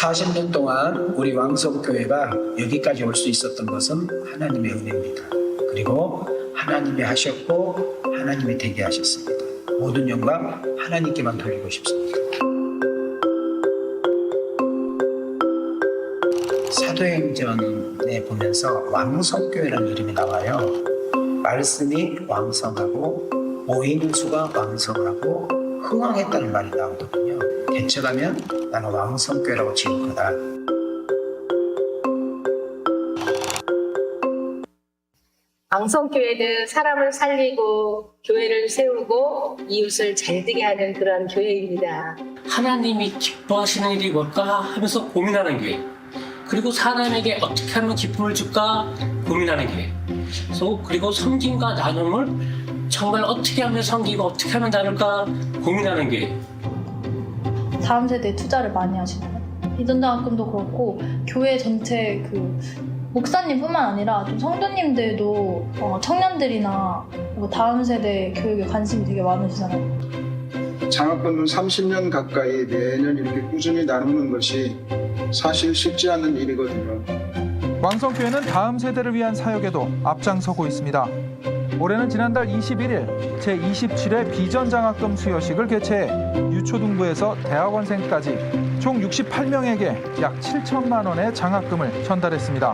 40년 동안 우리 왕성교회가 여기까지 올 수 있었던 것은 하나님의 은혜입니다. 그리고 하나님이 하셨고 하나님이 되게 하셨습니다. 모든 영광 하나님께만 돌리고 싶습니다. 사도행전에 보면서 왕성교회라는 이름이 나와요. 말씀이 왕성하고 모이는 수가 왕성하고 흥왕했다는 말이 나오거든요. 개척하면 나는 왕성교회라고 지을 거다. 왕성교회는 사람을 살리고 교회를 세우고 이웃을 잘되게 하는 그런 교회입니다. 하나님이 기뻐하시는 일이 뭘까 하면서 고민하는 교회. 그리고 사람에게 어떻게 하면 기쁨을 줄까 고민하는 교회. 그리고 섬김과 나눔을 정말 어떻게 하면 섬기고 어떻게 하면 나눌까 고민하는 교회. 다음 세대에 투자를 많이 하시나요? 비전장학금도 그렇고 교회 전체 목사님뿐만 아니라 좀 성도님들도 청년들이나 다음 세대 교육에 관심이 되게 많으시잖아요. 장학금은 30년 가까이 매년 이렇게 꾸준히 나누는 것이 사실 쉽지 않은 일이거든요. 왕성교회는 다음 세대를 위한 사역에도 앞장서고 있습니다. 올해는 지난달 21일 제27회 비전장학금 수여식을 개최해 유초등부에서 대학원생까지 총 68명에게 약 7천만 원의 장학금을 전달했습니다.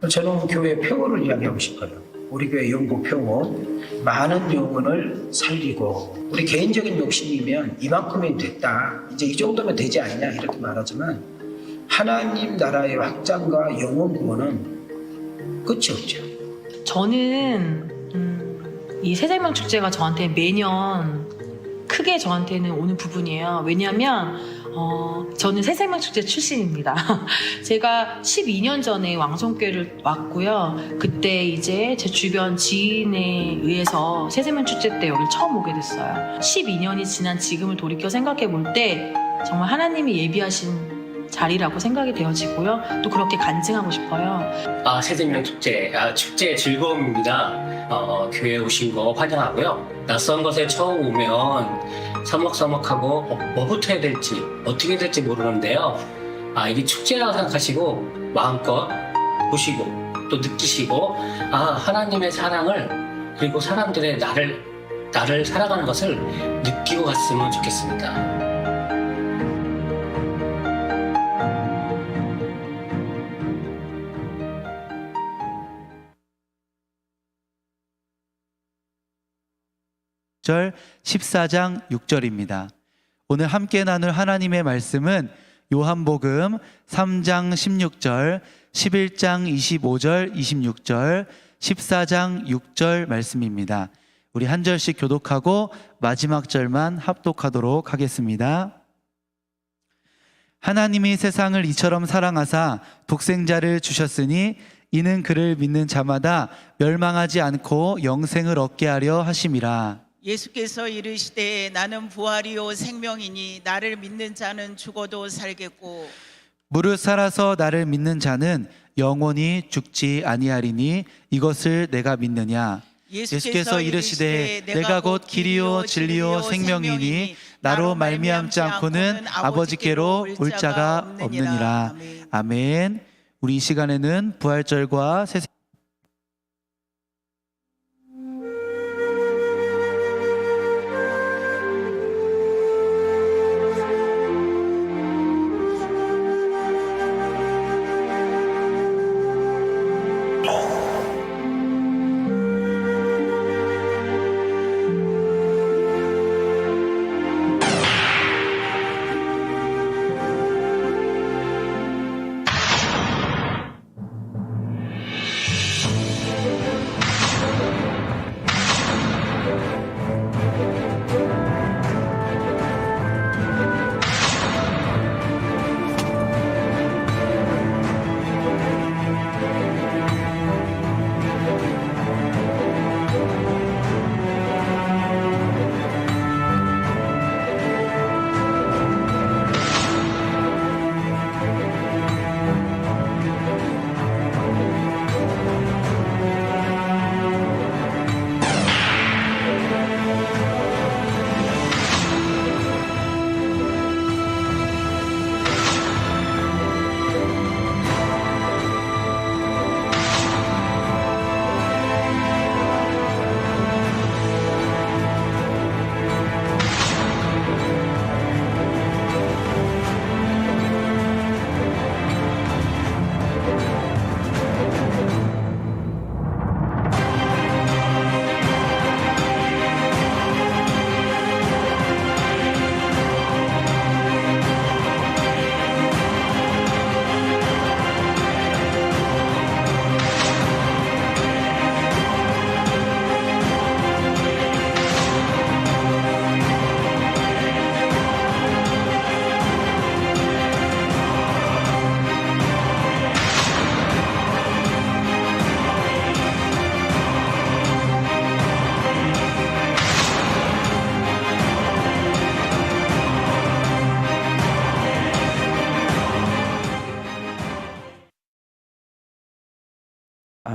저는 교회 표어를 이야기하고 싶어요. 우리 교회 영구 표어, 많은 영혼을 살리고 우리 개인적인 욕심이면 이만큼이 됐다. 이제 이 정도면 되지 않냐 이렇게 말하지만 하나님 나라의 확장과 영혼 구원은 끝이 없죠. 저는 이 새생명 축제가 저한테 매년 크게 저한테는 오는 부분이에요. 왜냐하면 저는 새생명 축제 출신입니다. 제가 12년 전에 왕성교회를 왔고요. 그때 이제 제 주변 지인에 의해서 새생명 축제 때 여기 처음 오게 됐어요. 12년이 지난 지금을 돌이켜 생각해 볼 때 정말 하나님이 예비하신 자리라고 생각이 되어지고요. 또 그렇게 간증하고 싶어요. 새생명 축제, 축제의 즐거움입니다. 교회에 오신 거 환영하고요. 낯선 곳에 처음 오면 서먹서먹하고 뭐부터 해야 될지 어떻게 해야 될지 모르는데요. 이게 축제라고 생각하시고 마음껏 보시고 또 느끼시고 하나님의 사랑을 그리고 사람들의 나를 살아가는 것을 느끼고 갔으면 좋겠습니다. 절 14장 6절입니다. 오늘 함께 나눌 하나님의 말씀은 요한복음 3장 16절, 11장 25절, 26절, 14장 6절 말씀입니다. 우리 한 절씩 교독하고 마지막 절만 합독하도록 하겠습니다. 하나님이 세상을 이처럼 사랑하사 독생자를 주셨으니 이는 그를 믿는 자마다 멸망하지 않고 영생을 얻게 하려 하심이라. 예수께서 이르시되 나는 부활이요 생명이니 나를 믿는 자는 죽어도 살겠고 무릇 살아서 나를 믿는 자는 영원히 죽지 아니하리니 이것을 내가 믿느냐. 예수께서 이르시되 내가 곧 길이요 진리요 생명이니 나로 말미암지 않고는 아버지께로 올 자가 없느니라. 아멘. 우리 이 시간에는 부활절과 새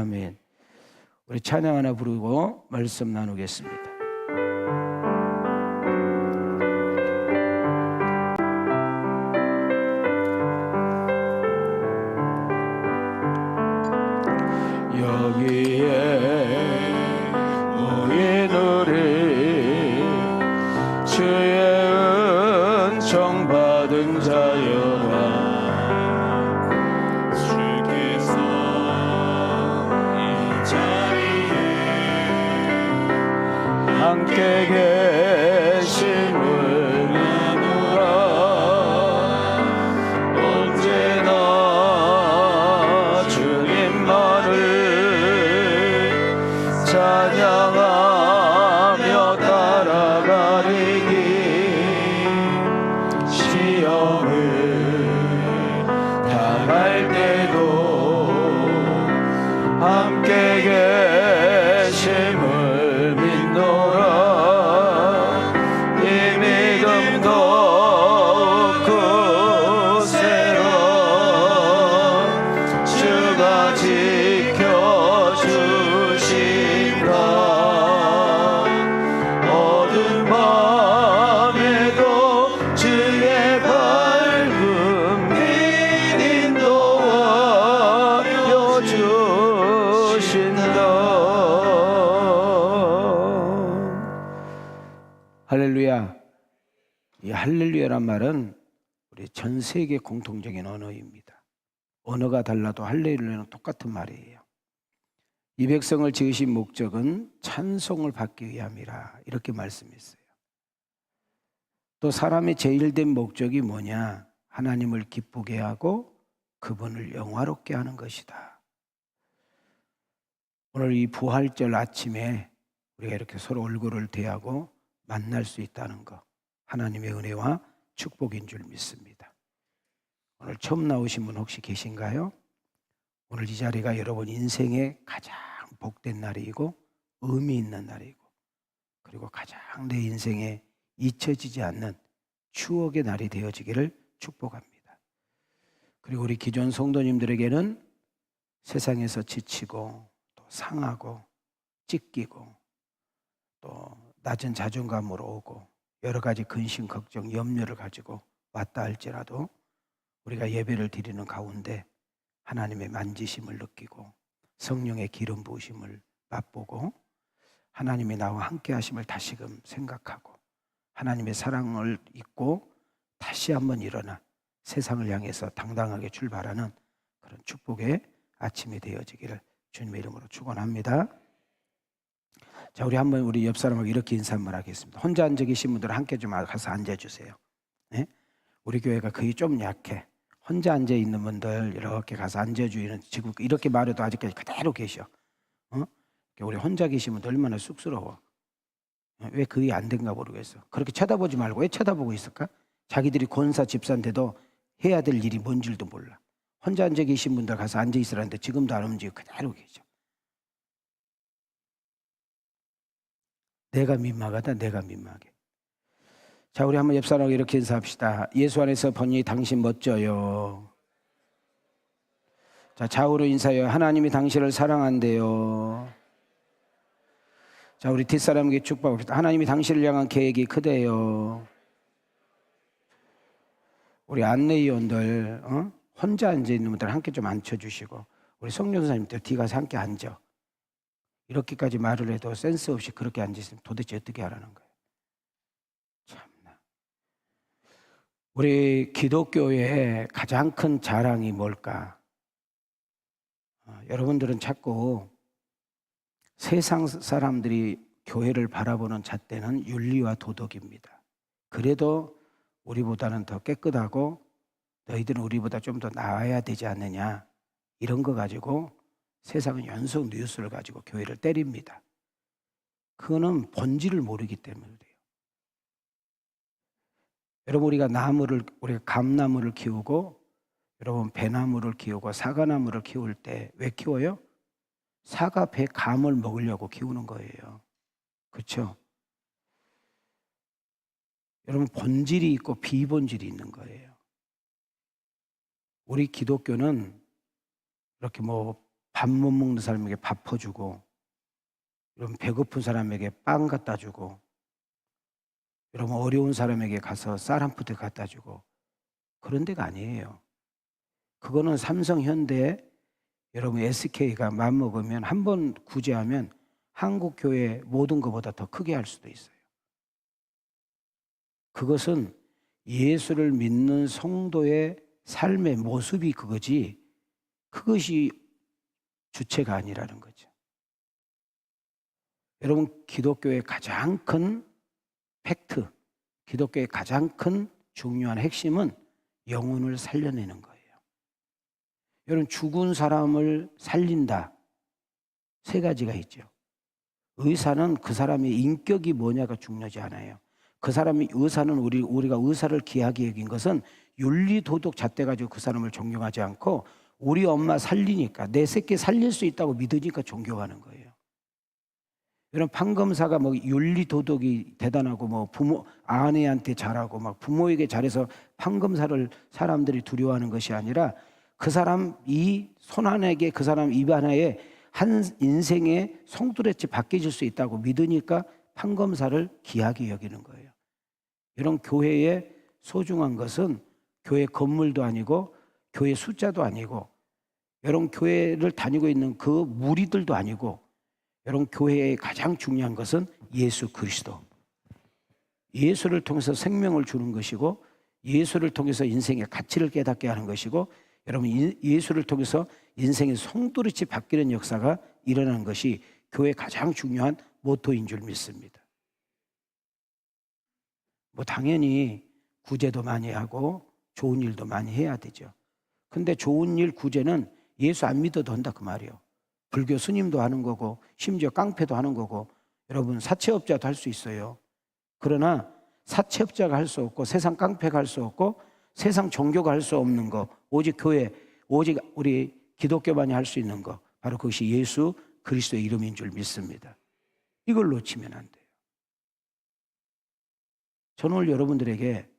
아멘. 우리 찬양 하나 부르고 말씀 나누겠습니다. 여기에 모이노리 주의 은총 받은 자여라 주께서 이 자리에 함께 계심을 나누라 언제나 주님만을 찬양하며 따라가리니 시험을 당할 때도 함께 계심을 믿노라 이 믿음도 굳세라 주가 지켜주신다 어두운 밤에도 주의 밝은 빛 인도하여 주신다. 할렐루야. 이 할렐루야란 말은 우리 전 세계 공통적인 언어입니다. 언어가 달라도 할렐루야는 똑같은 말이에요. 이 백성을 지으신 목적은 찬송을 받기 위함이라 이렇게 말씀했어요. 또 사람의 제일 된 목적이 뭐냐? 하나님을 기쁘게 하고 그분을 영화롭게 하는 것이다. 오늘 이 부활절 아침에 우리가 이렇게 서로 얼굴을 대하고 만날 수 있다는 것, 하나님의 은혜와 축복인 줄 믿습니다. 오늘 처음 나오신 분 혹시 계신가요? 오늘 이 자리가 여러분 인생의 가장 복된 날이고 의미 있는 날이고 그리고 가장 내 인생에 잊혀지지 않는 추억의 날이 되어지기를 축복합니다. 그리고 우리 기존 성도님들에게는 세상에서 지치고 또 상하고 찢기고 또 낮은 자존감으로 오고 여러 가지 근심, 걱정, 염려를 가지고 왔다 할지라도 우리가 예배를 드리는 가운데 하나님의 만지심을 느끼고 성령의 기름 부으심을 맛보고 하나님이 나와 함께 하심을 다시금 생각하고 하나님의 사랑을 잊고 다시 한번 일어나 세상을 향해서 당당하게 출발하는 그런 축복의 아침이 되어지기를 주님의 이름으로 축원합니다. 자, 우리 한번 우리 옆 사람하고 이렇게 인사 한번 하겠습니다. 혼자 앉아 계신 분들은 함께 좀 가서 앉아주세요. 네? 우리 교회가 거의 좀 약해. 혼자 앉아 있는 분들 이렇게 가서 앉아주는 지금 이렇게 말해도 아직까지 그대로 계셔. 우리 혼자 계신 분들 얼마나 쑥스러워. 왜 그게 안 된가 모르겠어. 그렇게 쳐다보지 말고 왜 쳐다보고 있을까? 자기들이 권사 집사인데도 해야 될 일이 뭔 줄도 몰라. 혼자 앉아 계신 분들 가서 앉아 있으라는데 지금도 안 움직이고 그대로 계셔. 내가 민망하다. 내가 민망해. 자, 우리 한번 옆 사람하고 이렇게 인사합시다. 예수 안에서 보니 당신 멋져요. 자, 좌우로 인사해요. 하나님이 당신을 사랑한대요. 자, 우리 뒷사람에게 축복합시다. 하나님이 당신을 향한 계획이 크대요. 우리 안내위원들 혼자 앉아있는 분들 함께 좀 앉혀주시고 우리 성령사님들 뒤 가서 함께 앉아. 이렇게까지 말을 해도 센스 없이 그렇게 앉아있으면 도대체 어떻게 하라는 거예요. 참나. 우리 기독교의 가장 큰 자랑이 뭘까? 여러분들은 자꾸 세상 사람들이 교회를 바라보는 잣대는 윤리와 도덕입니다. 그래도 우리보다는 더 깨끗하고 너희들은 우리보다 좀 더 나아야 되지 않느냐 이런 거 가지고 세상은 연속 뉴스를 가지고 교회를 때립니다. 그거는 본질을 모르기 때문에 그래요. 여러분 우리가 감나무를 키우고 여러분 배나무를 키우고 사과나무를 키울 때 왜 키워요? 사과, 배, 감을 먹으려고 키우는 거예요. 그렇죠? 여러분 본질이 있고 비본질이 있는 거예요. 우리 기독교는 이렇게 밥 못 먹는 사람에게 밥 퍼주고, 여러분 배고픈 사람에게 빵 갖다 주고, 여러분 어려운 사람에게 가서 쌀 한 푸대 갖다 주고, 그런 데가 아니에요. 그거는 삼성, 현대, 여러분 SK가 맘먹으면 한 번 구제하면 한국 교회 모든 것보다 더 크게 할 수도 있어요. 그것은 예수를 믿는 성도의 삶의 모습이 그거지, 그것이 주체가 아니라는 거죠. 여러분, 기독교의 가장 큰 팩트, 기독교의 가장 큰 중요한 핵심은 영혼을 살려내는 거예요. 여러분, 죽은 사람을 살린다, 세 가지가 있죠. 의사는 그 사람의 인격이 뭐냐가 중요하지 않아요. 그 사람이, 의사는 우리가 의사를 귀하게 여긴 것은 윤리 도덕 잣대 가지고 그 사람을 존경하지 않고, 우리 엄마 살리니까, 내 새끼 살릴 수 있다고 믿으니까 존경하는 거예요. 여러분, 판검사가 뭐 윤리 도덕이 대단하고 뭐 부모, 아내한테 잘하고 막 부모에게 잘해서 판검사를 사람들이 두려워하는 것이 아니라, 그 사람 이 손안에게, 그 사람 입 하나에 한 인생의 송두리째 바뀌어질 수 있다고 믿으니까 판검사를 귀하게 여기는 거예요. 이런 교회의 소중한 것은 교회 건물도 아니고 교회 숫자도 아니고, 여러분 교회를 다니고 있는 그 무리들도 아니고, 여러분 교회의 가장 중요한 것은 예수 그리스도. 예수를 통해서 생명을 주는 것이고, 예수를 통해서 인생의 가치를 깨닫게 하는 것이고, 여러분 예수를 통해서 인생의 송두리째 바뀌는 역사가 일어나는 것이 교회의 가장 중요한 모토인 줄 믿습니다. 뭐 당연히 구제도 많이 하고 좋은 일도 많이 해야 되죠. 근데 좋은 일, 구제는 예수 안 믿어도 한다 그 말이에요. 불교 스님도 하는 거고, 심지어 깡패도 하는 거고, 여러분 사채업자도 할 수 있어요. 그러나 사채업자가 할 수 없고, 세상 깡패가 할 수 없고, 세상 종교가 할 수 없는 거, 오직 교회, 오직 우리 기독교만이 할 수 있는 거, 바로 그것이 예수 그리스도의 이름인 줄 믿습니다. 이걸 놓치면 안 돼요. 저는 오늘 여러분들에게,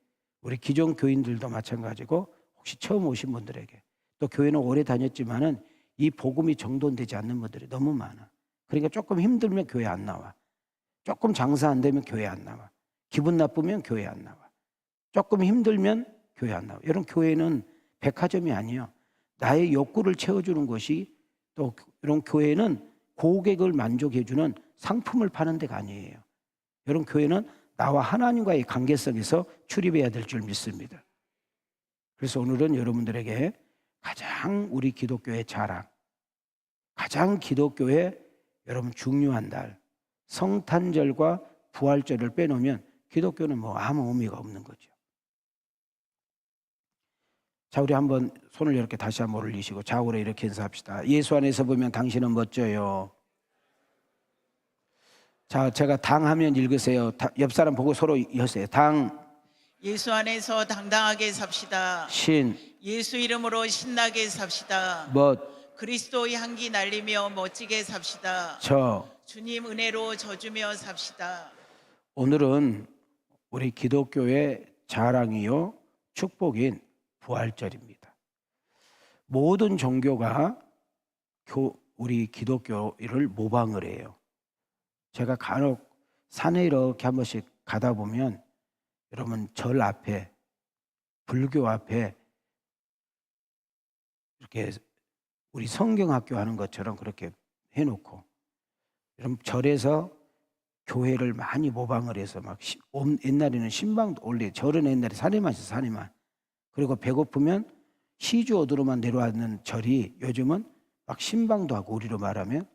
우리 기존 교인들도 마찬가지고 혹시 처음 오신 분들에게, 또 교회는 오래 다녔지만은 이 복음이 정돈되지 않는 분들이 너무 많아. 그러니까 조금 힘들면 교회 안 나와. 조금 장사 안 되면 교회 안 나와. 기분 나쁘면 교회 안 나와. 조금 힘들면 교회 안 나와. 여러분, 교회는 백화점이 아니에요. 나의 욕구를 채워주는 것이, 또 이런 교회는 고객을 만족해주는 상품을 파는 데가 아니에요. 여러분, 교회는 나와 하나님과의 관계성에서 출입해야 될 줄 믿습니다. 그래서 오늘은 여러분들에게 가장 우리 기독교의 자랑, 가장 기독교의 여러분 중요한 날, 성탄절과 부활절을 빼놓으면 기독교는 뭐 아무 의미가 없는 거죠. 자, 우리 한번 손을 이렇게 다시 한번 올리시고 좌우로 이렇게 인사합시다. 예수 안에서 보면 당신은 멋져요. 자, 제가 당 하면 읽으세요. 옆 사람 보고 서로 여세요. 당. 예수 안에서 당당하게 삽시다. 신. 예수 이름으로 신나게 삽시다. 멋. 그리스도의 향기 날리며 멋지게 삽시다. 저. 주님 은혜로 져주며 삽시다. 오늘은 우리 기독교의 자랑이요 축복인 부활절입니다. 모든 종교가 우리 기독교를 모방을 해요. 제가 간혹 산에 이렇게 한 번씩 가다 보면, 여러분 절 앞에, 불교 앞에 이렇게 우리 성경학교 하는 것처럼 그렇게 해놓고, 여러분 절에서 교회를 많이 모방을 해서 막 옛날에는 신방도, 원래 절은 옛날에 산에만 있어, 산에만. 그리고 배고프면 시주 어디로만 내려왔는 절이 요즘은 막 신방도 하고, 우리로 말하면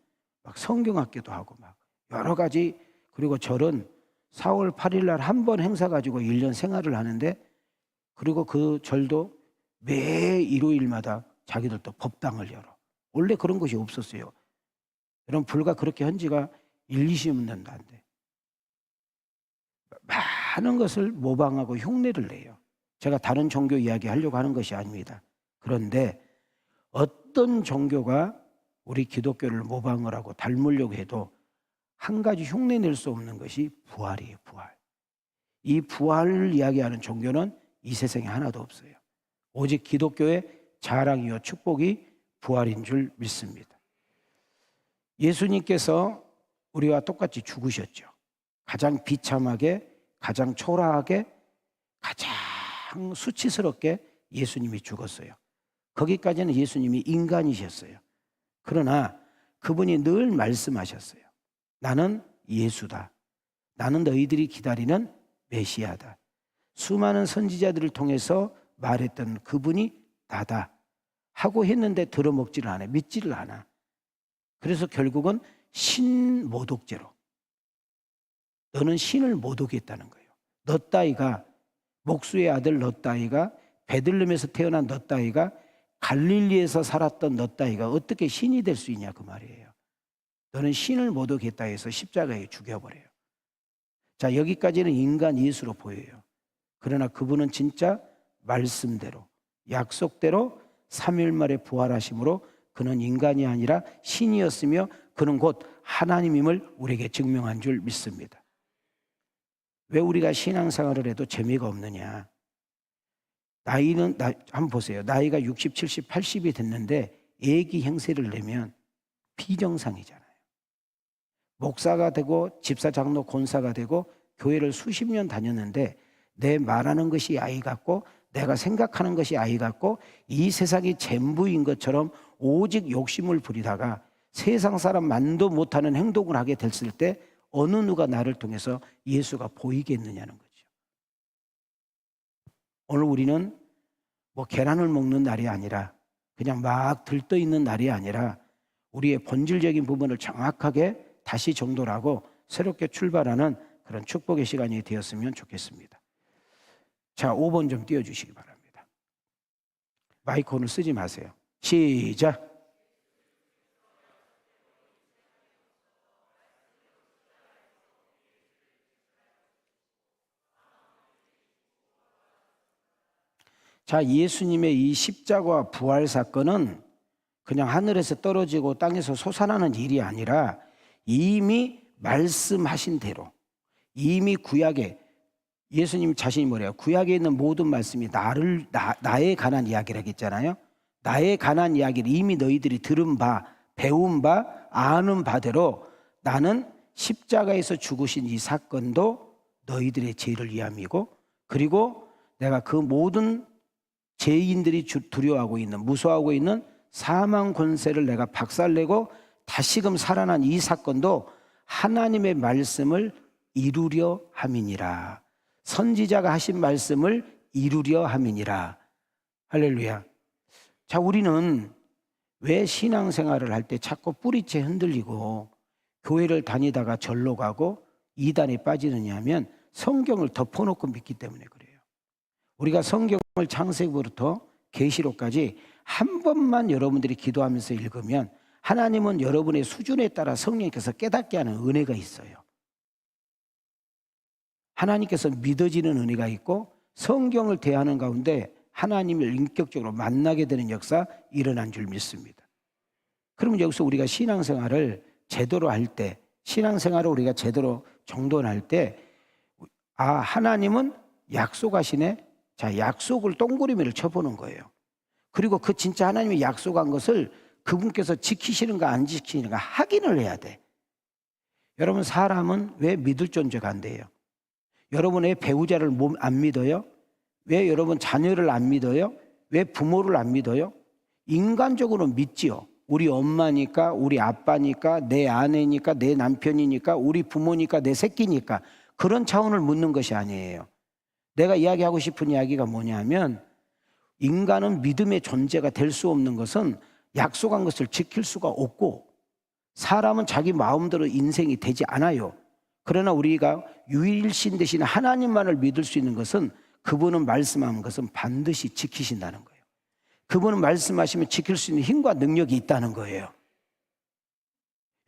막 성경학교도 하고 막 여러 가지. 그리고 절은 4월 8일 날 한 번 행사 가지고 1년 생활을 하는데, 그리고 그 절도 매 일요일마다 자기들도 법당을 열어. 원래 그런 것이 없었어요. 여러분, 불과 그렇게 한 지가 20년도 안 돼. 많은 것을 모방하고 흉내를 내요. 제가 다른 종교 이야기 하려고 하는 것이 아닙니다. 그런데 어떤 종교가 우리 기독교를 모방을 하고 닮으려고 해도 한 가지 흉내 낼 수 없는 것이 부활이에요, 부활. 이 부활을 이야기하는 종교는 이 세상에 하나도 없어요. 오직 기독교의 자랑이요 축복이 부활인 줄 믿습니다. 예수님께서 우리와 똑같이 죽으셨죠. 가장 비참하게, 가장 초라하게, 가장 수치스럽게 예수님이 죽었어요. 거기까지는 예수님이 인간이셨어요. 그러나 그분이 늘 말씀하셨어요. 나는 예수다. 나는 너희들이 기다리는 메시아다. 수많은 선지자들을 통해서 말했던 그분이 나다 하고 했는데 들어먹지를 않아. 믿지를 않아. 그래서 결국은 신모독죄로, 너는 신을 모독했다는 거예요. 너 따위가, 목수의 아들 너 따위가, 베들레헴에서 태어난 너 따위가, 갈릴리에서 살았던 너 따위가 어떻게 신이 될 수 있냐 그 말이에요. 너는 신을 모독했다 해서 십자가에 죽여버려요. 자, 여기까지는 인간 예수로 보여요. 그러나 그분은 진짜 말씀대로, 약속대로 3일 만에 부활하심으로 그는 인간이 아니라 신이었으며 그는 곧 하나님임을 우리에게 증명한 줄 믿습니다. 왜 우리가 신앙생활을 해도 재미가 없느냐? 한번 보세요. 나이가 60, 70, 80이 됐는데 애기 행세를 내면 비정상이잖아요. 목사가 되고 집사, 장로, 권사가 되고 교회를 수십 년 다녔는데 내 말하는 것이 아이 같고 내가 생각하는 것이 아이 같고 이 세상이 전부인 것처럼 오직 욕심을 부리다가 세상 사람 만도 못하는 행동을 하게 됐을 때 어느 누가 나를 통해서 예수가 보이겠느냐는 거죠. 오늘 우리는 뭐 계란을 먹는 날이 아니라 그냥 막 들떠있는 날이 아니라 우리의 본질적인 부분을 정확하게 다시 정돈하고 새롭게 출발하는 그런 축복의 시간이 되었으면 좋겠습니다. 자, 5번 좀 띄워주시기 바랍니다. 마이크 오늘 쓰지 마세요. 시작. 자, 예수님의 이 십자가 부활 사건은 그냥 하늘에서 떨어지고 땅에서 솟아나는 일이 아니라 이미 말씀하신 대로, 이미 구약에, 예수님 자신이 뭐래요? 구약에 있는 모든 말씀이 나에 관한 이야기라고 했잖아요. 나에 관한 이야기를 이미 너희들이 들은 바, 배운 바, 아는 바대로 나는 십자가에서 죽으신 이 사건도 너희들의 죄를 위함이고, 그리고 내가 그 모든 죄인들이 두려워하고 있는, 무서워하고 있는 사망 권세를 내가 박살내고 다시금 살아난 이 사건도 하나님의 말씀을 이루려 함이니라. 선지자가 하신 말씀을 이루려 함이니라. 할렐루야. 자, 우리는 왜 신앙생활을 할 때 자꾸 뿌리채 흔들리고 교회를 다니다가 절로 가고 이단에 빠지느냐 하면 성경을 덮어놓고 믿기 때문에 그래요. 우리가 성경을 창세기부터 계시록까지 한 번만 여러분들이 기도하면서 읽으면 하나님은 여러분의 수준에 따라 성령께서 깨닫게 하는 은혜가 있어요. 하나님께서 믿어지는 은혜가 있고 성경을 대하는 가운데 하나님을 인격적으로 만나게 되는 역사 일어난 줄 믿습니다. 그러면 여기서 우리가 신앙생활을 제대로 할 때, 신앙생활을 우리가 제대로 정돈할 때, 아, 하나님은 약속하시네. 자, 약속을 동그라미를 쳐보는 거예요. 그리고 그 진짜 하나님이 약속한 것을 그분께서 지키시는가 안 지키시는가 확인을 해야 돼. 여러분, 사람은 왜 믿을 존재가 안 돼요? 여러분의 배우자를 안 믿어요? 왜 여러분 자녀를 안 믿어요? 왜 부모를 안 믿어요? 인간적으로 믿지요. 우리 엄마니까, 우리 아빠니까, 내 아내니까, 내 남편이니까, 우리 부모니까, 내 새끼니까 그런 차원을 묻는 것이 아니에요. 내가 이야기하고 싶은 이야기가 뭐냐면 인간은 믿음의 존재가 될 수 없는 것은 약속한 것을 지킬 수가 없고 사람은 자기 마음대로 인생이 되지 않아요. 그러나 우리가 유일신 되신 하나님만을 믿을 수 있는 것은 그분은 말씀한 것은 반드시 지키신다는 거예요. 그분은 말씀하시면 지킬 수 있는 힘과 능력이 있다는 거예요.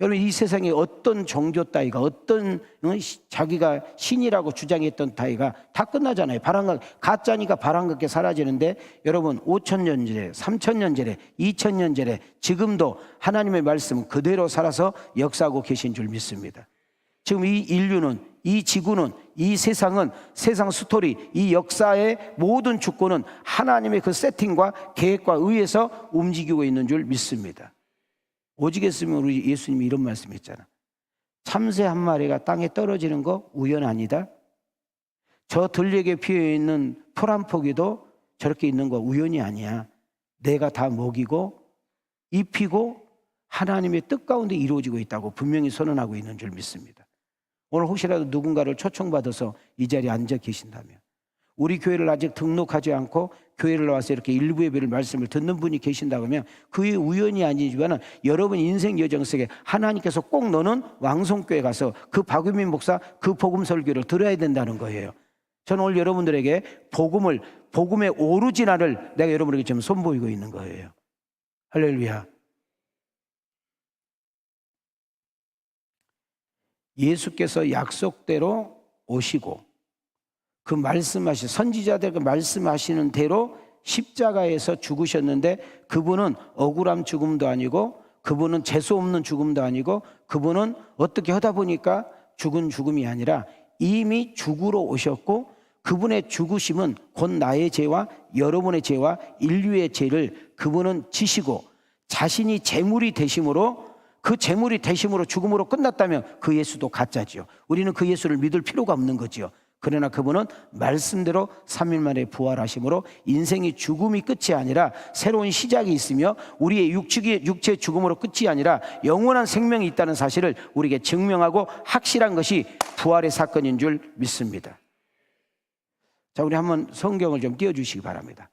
여러분, 이 세상에 어떤 종교 따위가, 어떤 자기가 신이라고 주장했던 따위가 다 끝나잖아요. 가짜니까 바람같게 사라지는데 여러분 5,000년 전에, 3,000년 전에, 2,000년 전에 지금도 하나님의 말씀은 그대로 살아서 역사하고 계신 줄 믿습니다. 지금 이 인류는, 이 지구는, 이 세상은, 세상 스토리, 이 역사의 모든 주권은 하나님의 그 세팅과 계획과 의해서 움직이고 있는 줄 믿습니다. 오직했으면 우리 예수님이 이런 말씀했잖아. 참새 한 마리가 땅에 떨어지는 거 우연 아니다. 저 들녘에 피어있는 풀 한 포기도 저렇게 있는 거 우연이 아니야. 내가 다 먹이고 입히고 하나님의 뜻 가운데 이루어지고 있다고 분명히 선언하고 있는 줄 믿습니다. 오늘 혹시라도 누군가를 초청받아서 이 자리에 앉아 계신다면, 우리 교회를 아직 등록하지 않고 교회를 나와서 이렇게 일부 예배를 말씀을 듣는 분이 계신다고 하면 그게 우연이 아니지만 여러분 인생 여정 속에 하나님께서 꼭 너는 왕성교회 가서 그 박유민 목사 그 복음 설교를 들어야 된다는 거예요. 저는 오늘 여러분들에게 복음의 오리지널을 내가 여러분에게 지금 선보이고 있는 거예요. 할렐루야. 예수께서 약속대로 오시고 그 말씀하신 선지자들 그 말씀하시는 대로 십자가에서 죽으셨는데, 그분은 억울함 죽음도 아니고 그분은 재수 없는 죽음도 아니고 그분은 어떻게 하다 보니까 죽은 죽음이 아니라 이미 죽으러 오셨고, 그분의 죽으심은 곧 나의 죄와 여러분의 죄와 인류의 죄를 그분은 지시고 자신이 제물이 되심으로, 그 제물이 되심으로 죽음으로 끝났다면 그 예수도 가짜지요. 우리는 그 예수를 믿을 필요가 없는 거지요. 그러나 그분은 말씀대로 3일 만에 부활하심으로 인생의 죽음이 끝이 아니라 새로운 시작이 있으며 우리의 육체의 죽음으로 끝이 아니라 영원한 생명이 있다는 사실을 우리에게 증명하고 확실한 것이 부활의 사건인 줄 믿습니다. 자, 우리 한번 성경을 좀 띄워주시기 바랍니다.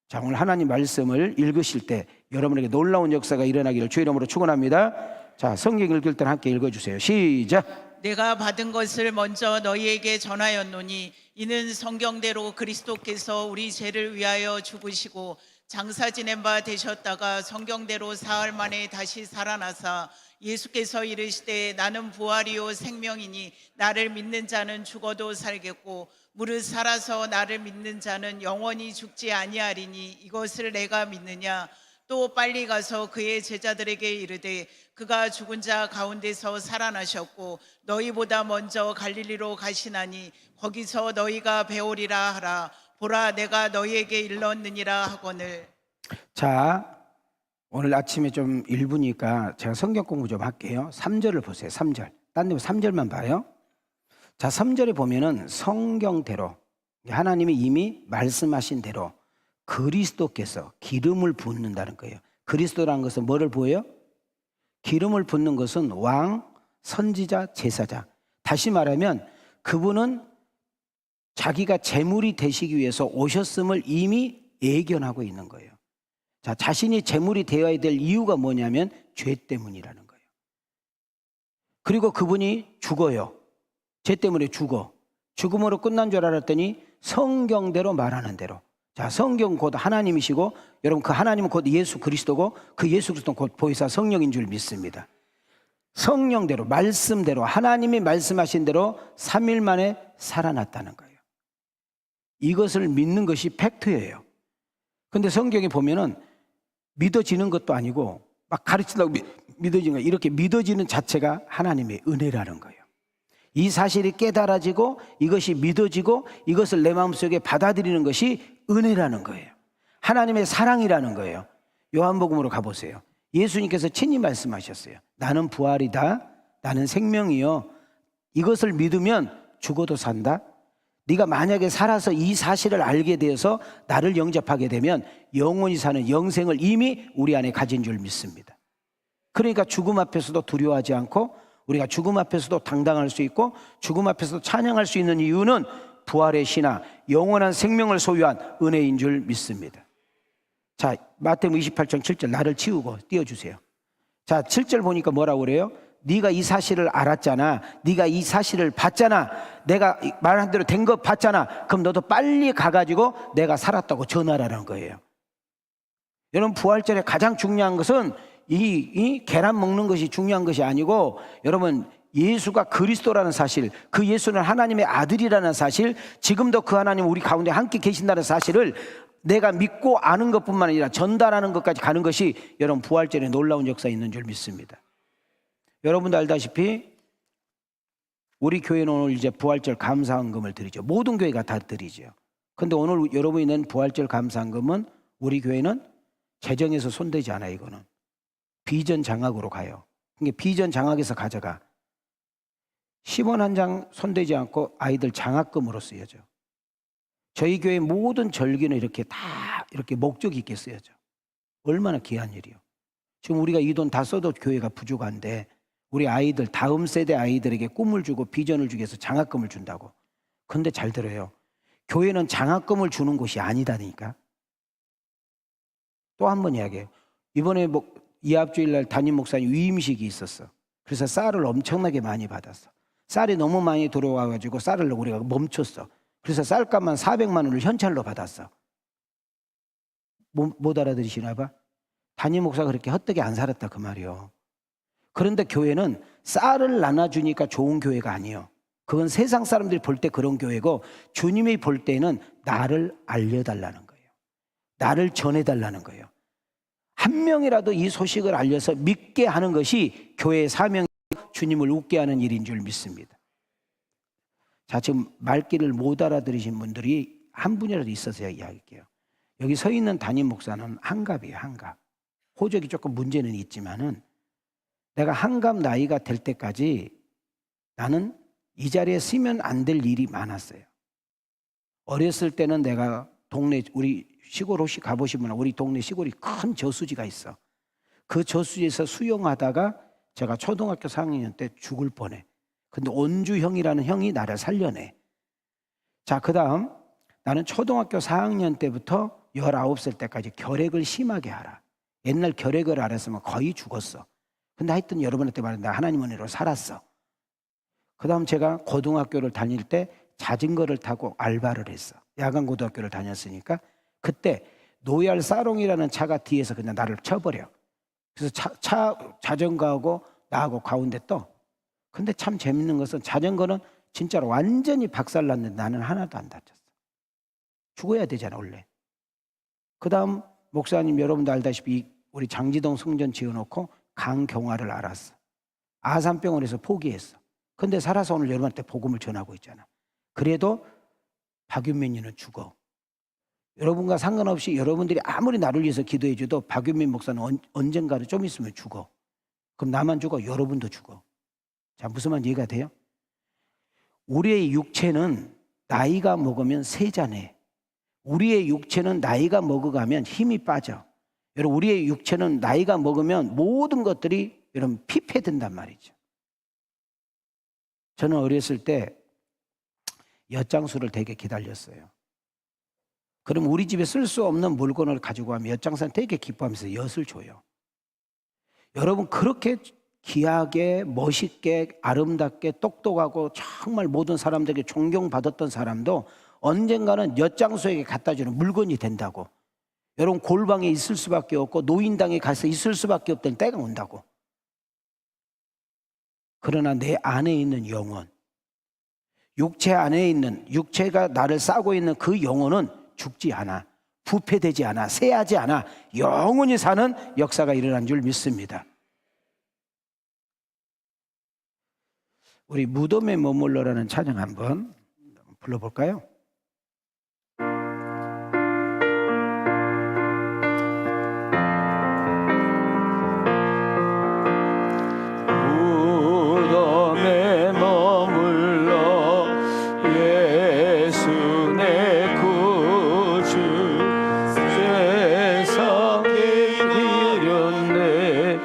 자, 오늘 하나님 말씀을 읽으실 때 여러분에게 놀라운 역사가 일어나기를 주의 이름으로 축원합니다. 자, 성경 읽을 때는 함께 읽어주세요. 시작. 내가 받은 것을 먼저 너희에게 전하였노니 이는 성경대로 그리스도께서 우리 죄를 위하여 죽으시고 장사 지낸 바 되셨다가 성경대로 사흘 만에 다시 살아나사 예수께서 이르시되 나는 부활이요 생명이니 나를 믿는 자는 죽어도 살겠고 무릇 살아서 나를 믿는 자는 영원히 죽지 아니하리니 이것을 내가 믿느냐. 또 빨리 가서 그의 제자들에게 이르되 그가 죽은 자 가운데서 살아나셨고 너희보다 먼저 갈릴리로 가시나니 거기서 너희가 배우리라 하라. 보라 내가 너희에게 일렀느니라 하거늘. 자, 오늘 아침에 좀 일부니까 제가 성경 공부 좀 할게요. 3절을 보세요. 3절. 딴 데 3절만 봐요. 자, 3절에 보면은 성경대로 하나님이 이미 말씀하신 대로 그리스도께서 기름을 붓는다는 거예요. 그리스도라는 것은 뭐를 부어요? 기름을 붓는 것은 왕, 선지자, 제사장. 다시 말하면 그분은 자기가 제물이 되시기 위해서 오셨음을 이미 예견하고 있는 거예요. 자, 자신이 제물이 되어야 될 이유가 뭐냐면 죄 때문이라는 거예요. 그리고 그분이 죽어요. 죄 때문에 죽어. 죽음으로 끝난 줄 알았더니 성경대로 말하는 대로. 자, 성경 곧 하나님이시고 여러분 그 하나님은 곧 예수 그리스도고 그 예수 그리스도는 곧 보혜사 성령인 줄 믿습니다. 성령대로 말씀대로 하나님이 말씀하신 대로 3일 만에 살아났다는 거예요. 이것을 믿는 것이 팩트예요. 근데 성경에 보면은 믿어지는 것도 아니고 막 가르치려고 믿어지는 거예요. 이렇게 믿어지는 자체가 하나님의 은혜라는 거예요. 이 사실이 깨달아지고 이것이 믿어지고 이것을 내 마음속에 받아들이는 것이 은혜라는 거예요. 하나님의 사랑이라는 거예요. 요한복음으로 가보세요. 예수님께서 친히 말씀하셨어요. 나는 부활이다. 나는 생명이요. 이것을 믿으면 죽어도 산다. 네가 만약에 살아서 이 사실을 알게 되어서 나를 영접하게 되면 영원히 사는 영생을 이미 우리 안에 가진 줄 믿습니다. 그러니까 죽음 앞에서도 두려워하지 않고 우리가 죽음 앞에서도 당당할 수 있고 죽음 앞에서도 찬양할 수 있는 이유는 부활의 신화, 영원한 생명을 소유한 은혜인 줄 믿습니다. 자, 마태복음 28장 7절 나를 치우고 띄워주세요. 자, 7절 보니까 뭐라고 그래요? 네가 이 사실을 알았잖아. 네가 이 사실을 봤잖아. 내가 말한 대로 된 거 봤잖아. 그럼 너도 빨리 가가지고 내가 살았다고 전하라는 거예요. 여러분 부활절에 가장 중요한 것은 이 계란 먹는 것이 중요한 것이 아니고 여러분 예수가 그리스도라는 사실, 그 예수는 하나님의 아들이라는 사실, 지금도 그 하나님 우리 가운데 함께 계신다는 사실을 내가 믿고 아는 것뿐만 아니라 전달하는 것까지 가는 것이 여러분 부활절에 놀라운 역사 있는 줄 믿습니다. 여러분도 알다시피 우리 교회는 오늘 이제 부활절 감사헌금을 드리죠. 모든 교회가 다 드리죠. 근데 오늘 여러분이 낸 부활절 감사헌금은 우리 교회는 재정에서 손대지 않아요. 이거는 비전 장학으로 가요. 이게 비전 장학에서 가져가. 10원 한 장 손대지 않고 아이들 장학금으로 쓰여져. 저희 교회 모든 절기는 이렇게 다 이렇게 목적 있게 쓰여져. 얼마나 귀한 일이요. 지금 우리가 이 돈 다 써도 교회가 부족한데 우리 아이들, 다음 세대 아이들에게 꿈을 주고 비전을 주기 위해서 장학금을 준다고. 근데 잘 들어요. 교회는 장학금을 주는 곳이 아니다니까. 또 한 번 이야기해요. 이번에 이합주일날 담임 목사님 위임식이 있었어. 그래서 쌀을 엄청나게 많이 받았어. 쌀이 너무 많이 들어와가지고 쌀을 우리가 멈췄어. 그래서 쌀값만 400만 원을 현찰로 받았어. 못 알아들으시나 봐? 담임 목사가 그렇게 헛되게 안 살았다 그 말이요. 그런데 교회는 쌀을 나눠주니까 좋은 교회가 아니에요. 그건 세상 사람들이 볼 때 그런 교회고 주님이 볼 때는 나를 알려달라는 거예요. 나를 전해달라는 거예요. 한 명이라도 이 소식을 알려서 믿게 하는 것이 교회의 사명이고 주님을 웃게 하는 일인 줄 믿습니다. 자, 지금 말귀를 못 알아들으신 분들이 한 분이라도 있어서 이야기할게요. 여기 서 있는 담임 목사는 한갑이에요. 한갑. 호적이 조금 문제는 있지만은 내가 한갑 나이가 될 때까지 나는 이 자리에 서면 안 될 일이 많았어요. 어렸을 때는 내가 동네, 우리 시골 혹시 가보시면 우리 동네 시골이 큰 저수지가 있어. 그 저수지에서 수영하다가 제가 초등학교 4학년 때 죽을 뻔해. 근데 온주 형이라는 형이 나를 살려내. 자, 그 다음 나는 초등학교 4학년 때부터 19살 때까지 결핵을 심하게 알아. 옛날 결핵을 알았으면 거의 죽었어. 근데 하여튼 여러분한테 말한다. 하나님 은혜로 살았어. 그 다음 제가 고등학교를 다닐 때 자전거를 타고 알바를 했어. 야간 고등학교를 다녔으니까 그때 노얄 사롱이라는 차가 뒤에서 그냥 나를 쳐버려. 그래서 자전거하고 나하고 가운데 떠. 근데 참 재밌는 것은 자전거는 진짜로 완전히 박살났는데 나는 하나도 안 다쳤어. 죽어야 되잖아 원래. 그 다음 목사님 여러분도 알다시피 우리 장지동 성전 지어놓고 강경화를 알았어. 아산병원에서 포기했어. 근데 살아서 오늘 여러분한테 복음을 전하고 있잖아. 그래도 박윤민이는 죽어. 여러분과 상관없이 여러분들이 아무리 나를 위해서 기도해 줘도 박윤민 목사는 언젠가는 좀 있으면 죽어. 그럼 나만 죽어? 여러분도 죽어. 자, 무슨 말 이해가 돼요? 우리의 육체는 나이가 먹으면 세자네. 우리의 육체는 나이가 먹어가면 힘이 빠져. 여러분, 우리의 육체는 나이가 먹으면 모든 것들이 여러분 피폐된단 말이죠. 저는 어렸을 때 엿장수를 되게 기다렸어요. 그럼 우리 집에 쓸 수 없는 물건을 가지고 가면 엿장수는 되게 기뻐하면서 엿을 줘요. 여러분, 그렇게 귀하게 멋있게 아름답게 똑똑하고 정말 모든 사람들에게 존경받았던 사람도 언젠가는 엿장수에게 갖다주는 물건이 된다고. 여러분, 골방에 있을 수밖에 없고 노인당에 가서 있을 수밖에 없던 때가 온다고. 그러나 내 안에 있는 영혼, 육체 안에 있는, 육체가 나를 싸고 있는 그 영혼은 죽지 않아. 부패되지 않아. 쇠하지 않아. 영원히 사는 역사가 일어난 줄 믿습니다. 우리 무덤에 머물러라는 찬양 한번 불러볼까요? 무덤에 머물러 예수 내 구주 세상에 드렸네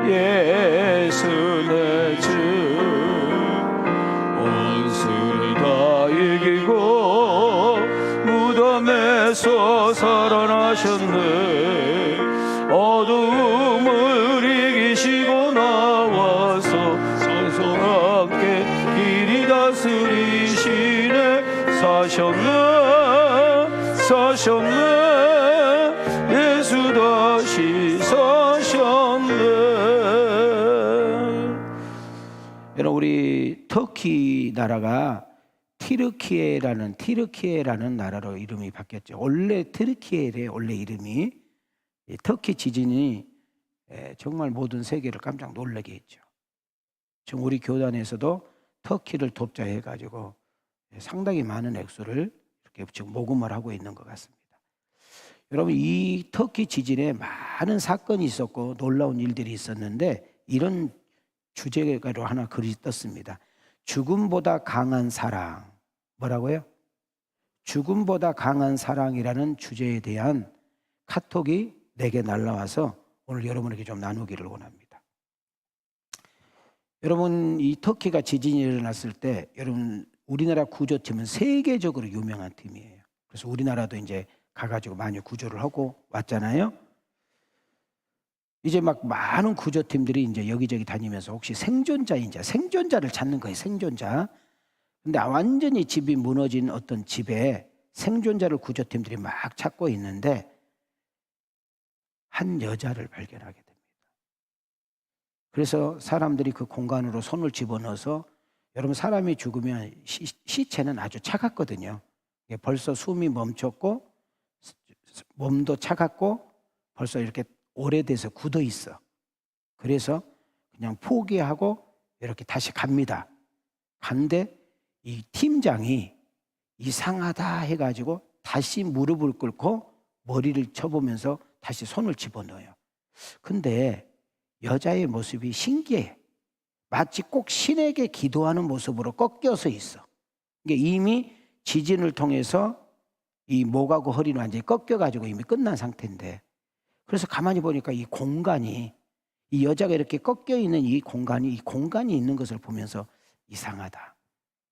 예수 내 주 원수를 다 이기고 무덤에서 살아나셨네 어둠을 이기시고 나와서 생성함께 길이 다스리시네 사셨네 예수 다시 사셨네. 여러분, 우리 터키 나라가 티르키예라는 나라로 이름이 바뀌었죠. 원래 트르키예의 원래 이름이. 터키 지진이 정말 모든 세계를 깜짝 놀라게 했죠. 지금 우리 교단에서도 터키를 돕자 해가지고 상당히 많은 액수를 이렇게 지금 모금을 하고 있는 것 같습니다. 여러분, 이 터키 지진에 많은 사건이 있었고 놀라운 일들이 있었는데 이런 주제가로 하나 글이 떴습니다. 죽음보다 강한 사랑. 뭐라고요? 죽음보다 강한 사랑이라는 주제에 대한 카톡이 내게 날라와서 오늘 여러분에게 좀 나누기를 원합니다. 여러분, 이 터키가 지진이 일어났을 때 여러분, 우리나라 구조팀은 세계적으로 유명한 팀이에요. 그래서 우리나라도 이제 가가지고 많이 구조를 하고 왔잖아요. 이제 막 많은 구조팀들이 이제 여기저기 다니면서 혹시 생존자를 찾는 거예요. 생존자. 근데 완전히 집이 무너진 어떤 집에 생존자를 구조팀들이 막 찾고 있는데 한 여자를 발견하게 됩니다. 그래서 사람들이 그 공간으로 손을 집어넣어서, 여러분, 사람이 죽으면 시체는 아주 차갑거든요. 벌써 숨이 멈췄고 몸도 차갑고 벌써 이렇게 오래돼서 굳어 있어. 그래서 그냥 포기하고 이렇게 다시 갑니다. 간데 이 팀장이 이상하다 해가지고 다시 무릎을 꿇고 머리를 쳐보면서 다시 손을 집어넣어요. 근데 여자의 모습이 신기해. 마치 꼭 신에게 기도하는 모습으로 꺾여서 있어. 이게 이미 지진을 통해서 이 목하고 허리는 완전히 꺾여가지고 이미 끝난 상태인데, 그래서 가만히 보니까 이 공간이, 이 여자가 이렇게 꺾여 있는 이 공간이 있는 것을 보면서 이상하다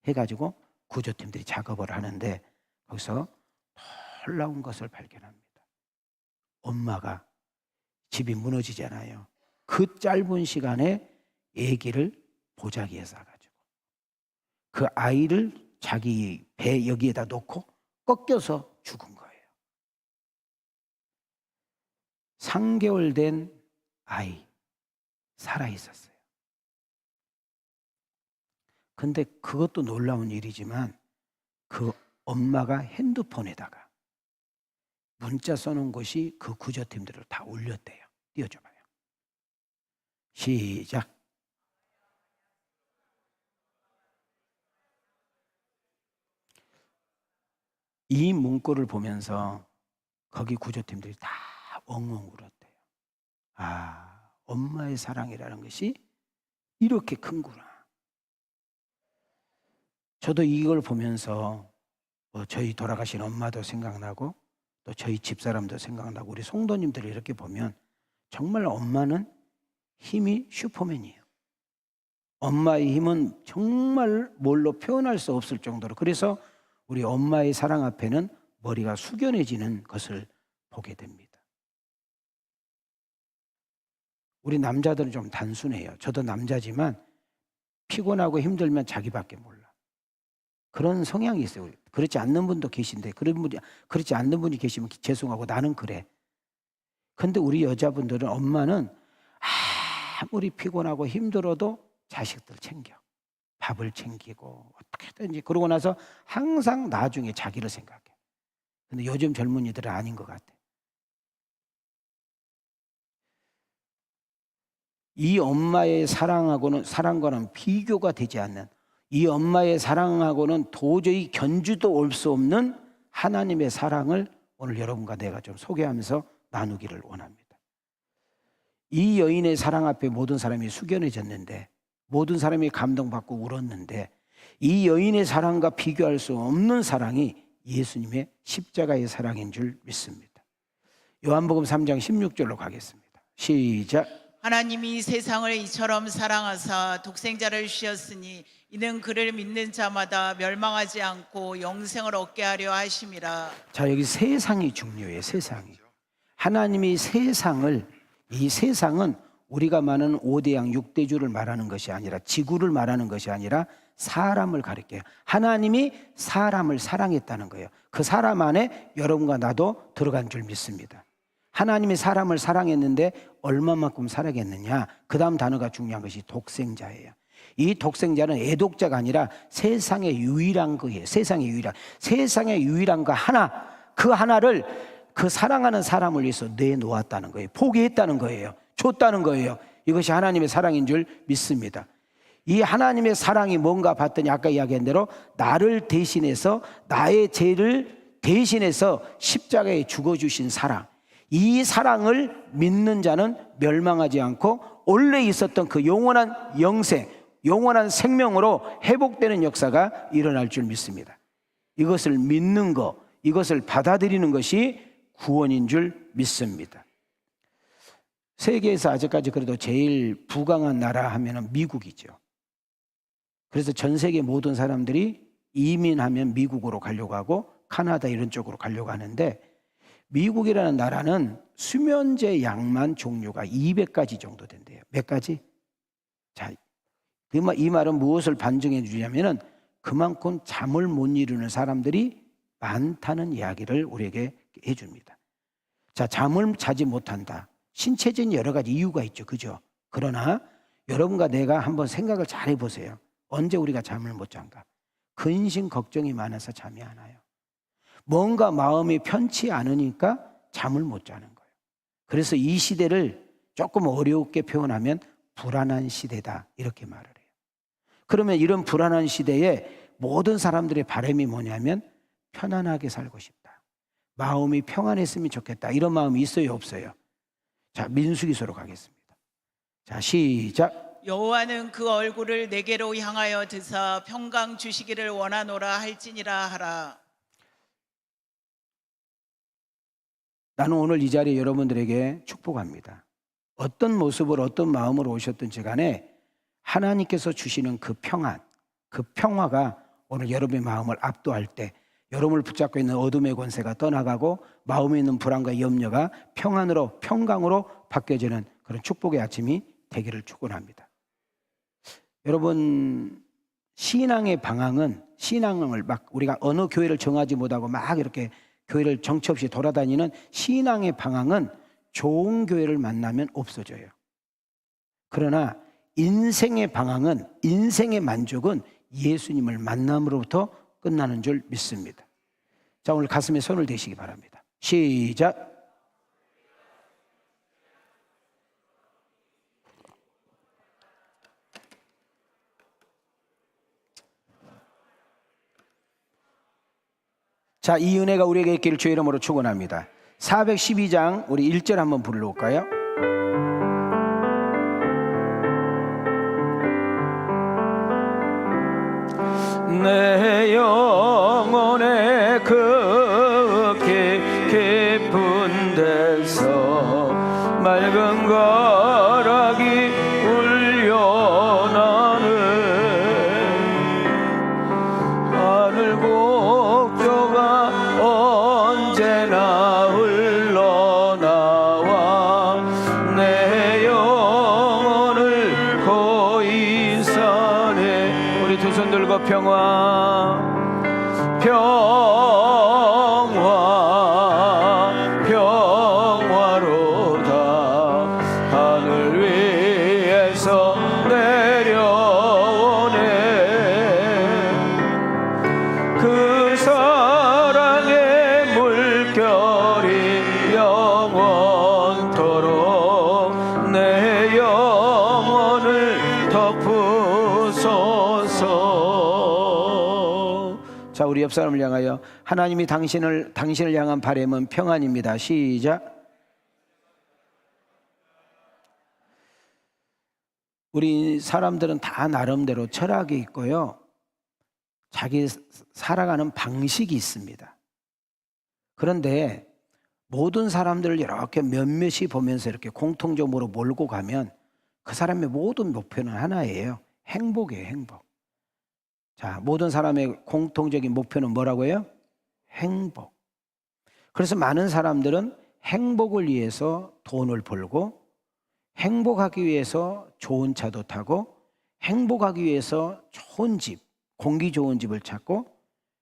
해가지고 구조팀들이 작업을 하는데 거기서 놀라운 것을 발견합니다. 엄마가, 집이 무너지잖아요. 그 짧은 시간에 아기를 보자기에 싸가지고 그 아이를 자기 배 여기에다 놓고 꺾여서 죽은 거예요. 3개월 된 아이 살아 있었어요. 근데 그것도 놀라운 일이지만 그 엄마가 핸드폰에다가 문자 써놓은 것이 그 구조팀들을 다 올렸대요. 띄워줘봐요. 시작. 이 문구를 보면서 거기 구조팀들이 다 엉엉 울었대요. 아, 엄마의 사랑이라는 것이 이렇게 큰구나. 저도 이걸 보면서 저희 돌아가신 엄마도 생각나고 또 저희 집사람도 생각나고 우리 성도님들을 이렇게 보면 정말 엄마는 힘이 슈퍼맨이에요. 엄마의 힘은 정말 뭘로 표현할 수 없을 정도로, 그래서 우리 엄마의 사랑 앞에는 머리가 숙연해지는 것을 보게 됩니다. 우리 남자들은 좀 단순해요. 저도 남자지만 피곤하고 힘들면 자기밖에 몰라. 그런 성향이 있어요. 그렇지 않는 분도 계신데, 그렇지 않는 분이 계시면 죄송하고 나는 그래. 근데 우리 여자분들은, 엄마는 아무리 피곤하고 힘들어도 자식들 챙겨. 밥을 챙기고 어떻게든지, 그러고 나서 항상 나중에 자기를 생각해. 근데 요즘 젊은이들은 아닌 것 같아. 이 엄마의 사랑과는 비교가 되지 않는, 이 엄마의 사랑하고는 도저히 견주도 올 수 없는 하나님의 사랑을 오늘 여러분과 내가 좀 소개하면서 나누기를 원합니다. 이 여인의 사랑 앞에 모든 사람이 숙연해졌는데, 모든 사람이 감동받고 울었는데, 이 여인의 사랑과 비교할 수 없는 사랑이 예수님의 십자가의 사랑인 줄 믿습니다. 요한복음 3장 16절로 가겠습니다. 시작. 하나님이 세상을 이처럼 사랑하사 독생자를 주셨으니 이는 그를 믿는 자마다 멸망하지 않고 영생을 얻게 하려 하심이라. 자, 여기 세상이 중요해요. 세상이. 하나님이 이 세상은 우리가 말하는 5대양 6대주를 말하는 것이 아니라, 지구를 말하는 것이 아니라 사람을 가리켜요. 하나님이 사람을 사랑했다는 거예요. 그 사람 안에 여러분과 나도 들어간 줄 믿습니다. 하나님이 사람을 사랑했는데 얼마만큼 사랑했느냐? 그 다음 단어가 중요한 것이 독생자예요. 이 독생자는 애독자가 아니라 세상에 유일한 거예요. 세상에 유일한 거 하나, 그 하나를 그 사랑하는 사람을 위해서 내놓았다는 거예요. 포기했다는 거예요. 줬다는 거예요. 이것이 하나님의 사랑인 줄 믿습니다. 이 하나님의 사랑이 뭔가 봤더니 아까 이야기한 대로 나를 대신해서 나의 죄를 대신해서 십자가에 죽어주신 사랑, 이 사랑을 믿는 자는 멸망하지 않고 원래 있었던 그 영원한 영생, 영원한 생명으로 회복되는 역사가 일어날 줄 믿습니다. 이것을 믿는 것, 이것을 받아들이는 것이 구원인 줄 믿습니다. 세계에서 아직까지 그래도 제일 부강한 나라 하면 미국이죠. 그래서 전 세계 모든 사람들이 이민하면 미국으로 가려고 하고 카나다 이런 쪽으로 가려고 하는데, 미국이라는 나라는 수면제 약만 종류가 200가지 정도 된대요. 몇 가지? 자, 이 말은 무엇을 반증해 주냐면은 그만큼 잠을 못 이루는 사람들이 많다는 이야기를 우리에게 해줍니다. 자, 잠을 자지 못한다. 신체적인 여러 가지 이유가 있죠. 그죠? 그러나 여러분과 내가 한번 생각을 잘 해보세요. 언제 우리가 잠을 못 잔가? 근심 걱정이 많아서 잠이 안 와요. 뭔가 마음이 편치 않으니까 잠을 못 자는 거예요. 그래서 이 시대를 조금 어렵게 표현하면 불안한 시대다, 이렇게 말을 해요. 그러면 이런 불안한 시대에 모든 사람들의 바람이 뭐냐면 편안하게 살고 싶다, 마음이 평안했으면 좋겠다, 이런 마음이 있어요, 없어요? 자, 민수기서로 가겠습니다. 자, 시작. 여호와는 그 얼굴을 내게로 향하여 드사 평강 주시기를 원하노라 할지니라 하라. 나는 오늘 이 자리에 여러분들에게 축복합니다. 어떤 모습으로 어떤 마음으로 오셨든지 간에 하나님께서 주시는 그 평안, 그 평화가 오늘 여러분의 마음을 압도할 때 여러분을 붙잡고 있는 어둠의 권세가 떠나가고 마음에 있는 불안과 염려가 평안으로, 평강으로 바뀌어지는 그런 축복의 아침이 되기를 축원합니다. 여러분, 신앙의 방향은, 신앙을 막 우리가 어느 교회를 정하지 못하고 막 이렇게 교회를 정처 없이 돌아다니는 신앙의 방향은 좋은 교회를 만나면 없어져요. 그러나 인생의 방향은, 인생의 만족은 예수님을 만남으로부터 끝나는 줄 믿습니다. 자, 오늘 가슴에 손을 대시기 바랍니다. 시작. 자, 이 은혜가 우리에게 있기를 주의 이름으로 축원합니다. 412장 우리 1절 한번 불러볼까요? 내 영혼의 그 깊은 데서 맑은 가락이 울려나는 하늘 곡조가 언제나 흘러나와 내 영혼을 거이 사네. 우리 두 손 들고 평화 평화로다. 하늘 위에서 내려오네. 그 사랑의 물결이 영원토록 내 영혼을 덮으소서. 자, 우리 옆 사람을 향하여 하나님이 당신을 향한 바람은 평안입니다. 시작. 우리 사람들은 다 나름대로 철학이 있고요, 자기 살아가는 방식이 있습니다. 그런데 모든 사람들을 이렇게 몇몇이 보면서 이렇게 공통적으로 몰고 가면 그 사람의 모든 목표는 하나예요. 행복이에요, 행복. 자, 모든 사람의 공통적인 목표는 뭐라고요? 행복. 그래서 많은 사람들은 행복을 위해서 돈을 벌고, 행복하기 위해서 좋은 차도 타고, 행복하기 위해서 좋은 집, 공기 좋은 집을 찾고,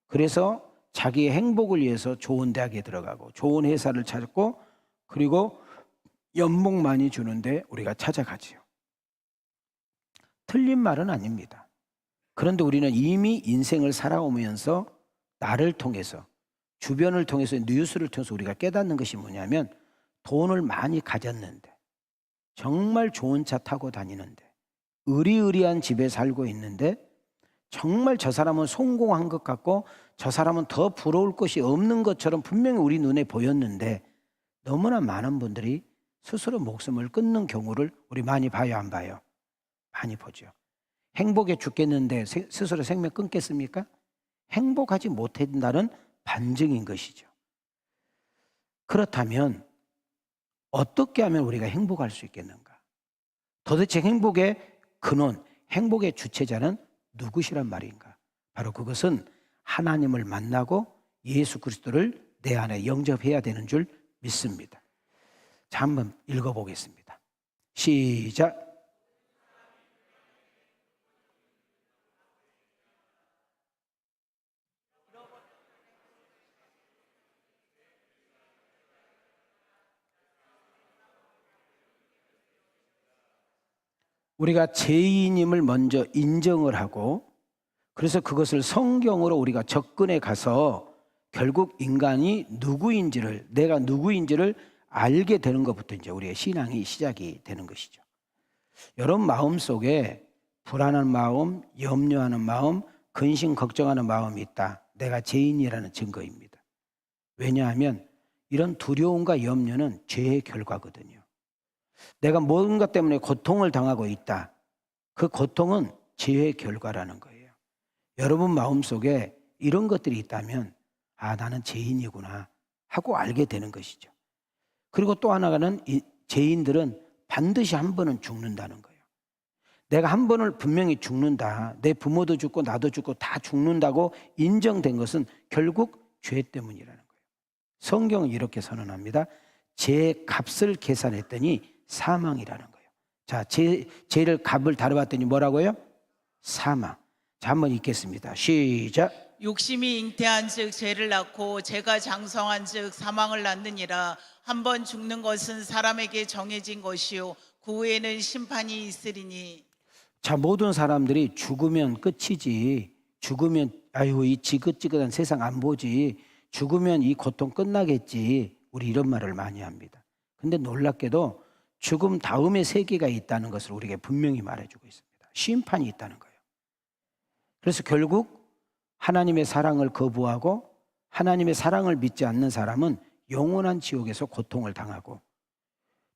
그래서 자기의 행복을 위해서 좋은 대학에 들어가고 좋은 회사를 찾고, 그리고 연봉 많이 주는데 우리가 찾아가지요. 틀린 말은 아닙니다. 그런데 우리는 이미 인생을 살아오면서 나를 통해서, 주변을 통해서, 뉴스를 통해서 우리가 깨닫는 것이 뭐냐면, 돈을 많이 가졌는데, 정말 좋은 차 타고 다니는데, 의리의리한 집에 살고 있는데 정말 저 사람은 성공한 것 같고 저 사람은 더 부러울 것이 없는 것처럼 분명히 우리 눈에 보였는데 너무나 많은 분들이 스스로 목숨을 끊는 경우를 우리 많이 봐요, 안 봐요? 많이 보죠. 행복해 죽겠는데 스스로 생명 끊겠습니까? 행복하지 못한다는 반증인 것이죠. 그렇다면 어떻게 하면 우리가 행복할 수 있겠는가? 도대체 행복의 근원, 행복의 주체자는 누구시란 말인가? 바로 그것은 하나님을 만나고 예수 그리스도를 내 안에 영접해야 되는 줄 믿습니다. 자, 한번 읽어보겠습니다. 시작. 우리가 죄인임을 먼저 인정을 하고 그래서 그것을 성경으로 우리가 접근해 가서 결국 인간이 누구인지를, 내가 누구인지를 알게 되는 것부터 이제 우리의 신앙이 시작이 되는 것이죠. 여러분 마음속에 불안한 마음, 염려하는 마음, 근심 걱정하는 마음이 있다. 내가 죄인이라는 증거입니다. 왜냐하면 이런 두려움과 염려는 죄의 결과거든요. 내가 뭔가 때문에 고통을 당하고 있다. 그 고통은 죄의 결과라는 거예요. 여러분 마음속에 이런 것들이 있다면 아, 나는 죄인이구나 하고 알게 되는 것이죠. 그리고 또 하나는 죄인들은 반드시 한 번은 죽는다는 거예요. 내가 한 번을 분명히 죽는다. 내 부모도 죽고 나도 죽고 다 죽는다고 인정된 것은 결국 죄 때문이라는 거예요. 성경은 이렇게 선언합니다. 죄의 값을 계산했더니 사망이라는 거예요. 자, 죄를 값을 다뤄봤더니 뭐라고요? 사망. 자, 한번 읽겠습니다. 시작. 욕심이 잉태한 즉 죄를 낳고 죄가 장성한 즉 사망을 낳느니라. 한 번 죽는 것은 사람에게 정해진 것이요 그 후에는 심판이 있으리니. 자, 모든 사람들이 죽으면 끝이지, 죽으면 아유 이 지긋지긋한 세상 안 보지, 죽으면 이 고통 끝나겠지, 우리 이런 말을 많이 합니다. 근데 놀랍게도 죽음 다음에 세계가 있다는 것을 우리에게 분명히 말해주고 있습니다. 심판이 있다는 거예요. 그래서 결국 하나님의 사랑을 거부하고 하나님의 사랑을 믿지 않는 사람은 영원한 지옥에서 고통을 당하고,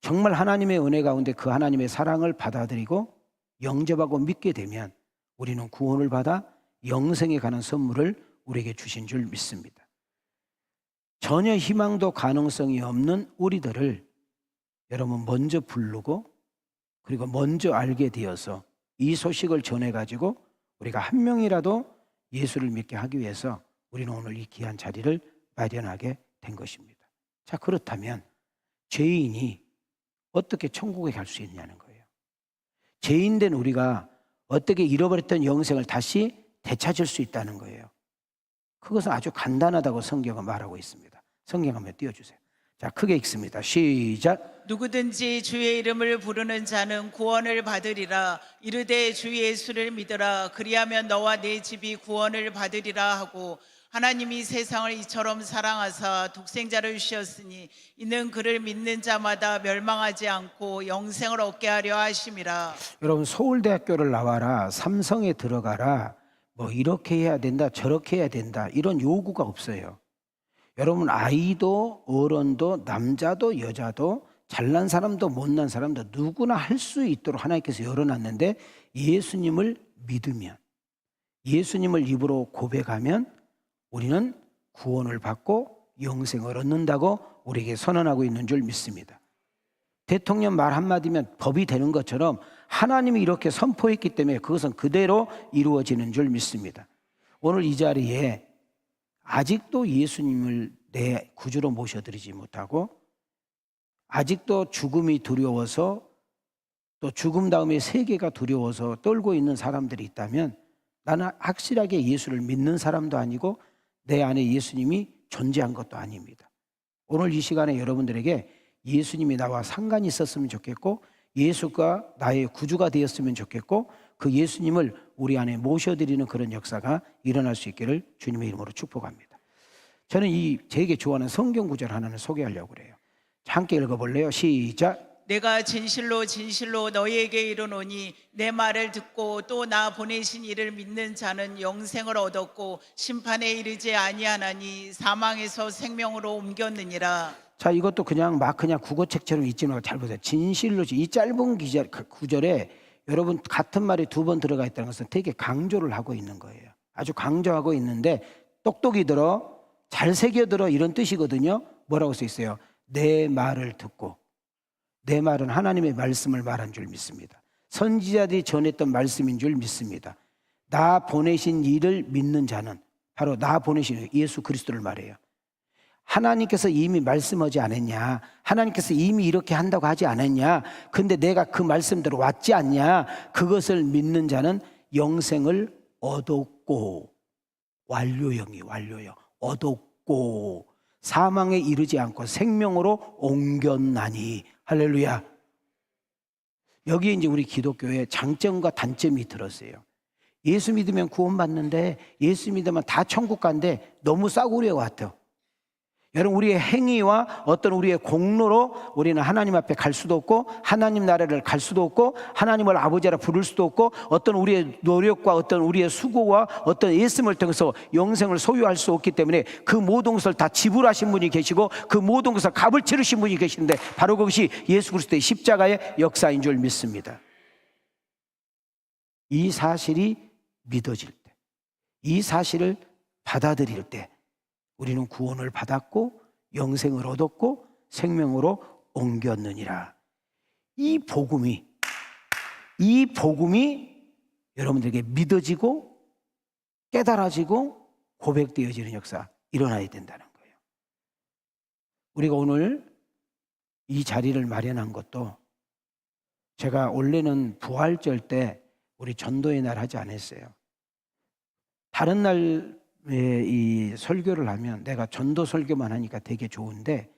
정말 하나님의 은혜 가운데 그 하나님의 사랑을 받아들이고 영접하고 믿게 되면 우리는 구원을 받아 영생에 가는 선물을 우리에게 주신 줄 믿습니다. 전혀 희망도 가능성이 없는 우리들을 여러분 먼저 부르고 그리고 먼저 알게 되어서 이 소식을 전해가지고 우리가 한 명이라도 예수를 믿게 하기 위해서 우리는 오늘 이 귀한 자리를 마련하게 된 것입니다. 자, 그렇다면 죄인이 어떻게 천국에 갈 수 있냐는 거예요. 죄인된 우리가 어떻게 잃어버렸던 영생을 다시 되찾을 수 있다는 거예요. 그것은 아주 간단하다고 성경은 말하고 있습니다. 성경 한번 띄워주세요. 자, 크게 읽습니다. 시작. 누구든지 주의 이름을 부르는 자는 구원을 받으리라. 이르되 주 예수를 믿으라. 그리하면 너와 네 집이 구원을 받으리라 하고, 하나님이 세상을 이처럼 사랑하사 독생자를 주셨으니 이는 그를 믿는 자마다 멸망하지 않고 영생을 얻게 하려 하심이라. 여러분 서울대학교를 나와라, 삼성에 들어가라, 뭐 이렇게 해야 된다, 저렇게 해야 된다, 이런 요구가 없어요. 여러분 아이도 어른도 남자도 여자도 잘난 사람도 못난 사람도 누구나 할 수 있도록 하나님께서 열어놨는데, 예수님을 믿으면, 예수님을 입으로 고백하면 우리는 구원을 받고 영생을 얻는다고 우리에게 선언하고 있는 줄 믿습니다. 대통령 말 한마디면 법이 되는 것처럼 하나님이 이렇게 선포했기 때문에 그것은 그대로 이루어지는 줄 믿습니다. 오늘 이 자리에 아직도 예수님을 내 구주로 모셔드리지 못하고 아직도 죽음이 두려워서 또 죽음 다음에 세계가 두려워서 떨고 있는 사람들이 있다면, 나는 확실하게 예수를 믿는 사람도 아니고 내 안에 예수님이 존재한 것도 아닙니다. 오늘 이 시간에 여러분들에게 예수님이 나와 상관이 있었으면 좋겠고 예수가 나의 구주가 되었으면 좋겠고 그 예수님을 우리 안에 모셔드리는 그런 역사가 일어날 수 있기를 주님의 이름으로 축복합니다. 저는 제게 좋아하는 성경 구절 하나를 소개하려고 그래요. 함께 읽어볼래요? 시작. 내가 진실로 진실로 너희에게 이르노니 내 말을 듣고 또 나 보내신 이를 믿는 자는 영생을 얻었고 심판에 이르지 아니하나니 사망에서 생명으로 옮겼느니라. 자, 이것도 그냥 국어책처럼 읽지 말고 잘 보세요. 진실로, 이 짧은 구절에 여러분 같은 말이 2번 들어가 있다는 것은 되게 강조를 하고 있는 거예요. 아주 강조하고 있는데 똑똑히 들어, 잘 새겨들어, 이런 뜻이거든요. 뭐라고 써 있어요? 내 말을 듣고. 내 말은 하나님의 말씀을 말한 줄 믿습니다. 선지자들이 전했던 말씀인 줄 믿습니다. 나 보내신 이를 믿는 자는, 바로 나 보내신 예수 그리스도를 말해요. 하나님께서 이미 말씀하지 않았냐? 하나님께서 이미 이렇게 한다고 하지 않았냐? 근데 내가 그 말씀대로 왔지 않냐? 그것을 믿는 자는 영생을 얻었고, 완료형이 완료형, 얻었고 사망에 이르지 않고 생명으로 옮겼나니. 할렐루야. 여기에 이제 우리 기독교의 장점과 단점이 들었어요. 예수 믿으면 구원받는데, 예수 믿으면 다 천국 간데 너무 싸구려 같아요. 여러분, 우리의 행위와 어떤 우리의 공로로 우리는 하나님 앞에 갈 수도 없고, 하나님 나라를 갈 수도 없고, 하나님을 아버지라 부를 수도 없고, 어떤 우리의 노력과 어떤 우리의 수고와 어떤 예씀을 통해서 영생을 소유할 수 없기 때문에 그 모든 것을 다 지불하신 분이 계시고 그 모든 것을 값을 치르신 분이 계시는데, 바로 그것이 예수 그리스도의 십자가의 역사인 줄 믿습니다. 이 사실이 믿어질 때, 이 사실을 받아들일 때 우리는 구원을 받았고 영생을 얻었고 생명으로 옮겼느니라. 이 복음이 여러분들에게 믿어지고 깨달아지고 고백되어지는 역사 일어나야 된다는 거예요. 우리가 오늘 이 자리를 마련한 것도, 제가 원래는 부활절 때 우리 전도의 날 하지 않았어요. 다른 날 이 설교를 하면 내가 전도 설교만 하니까 되게 좋은데,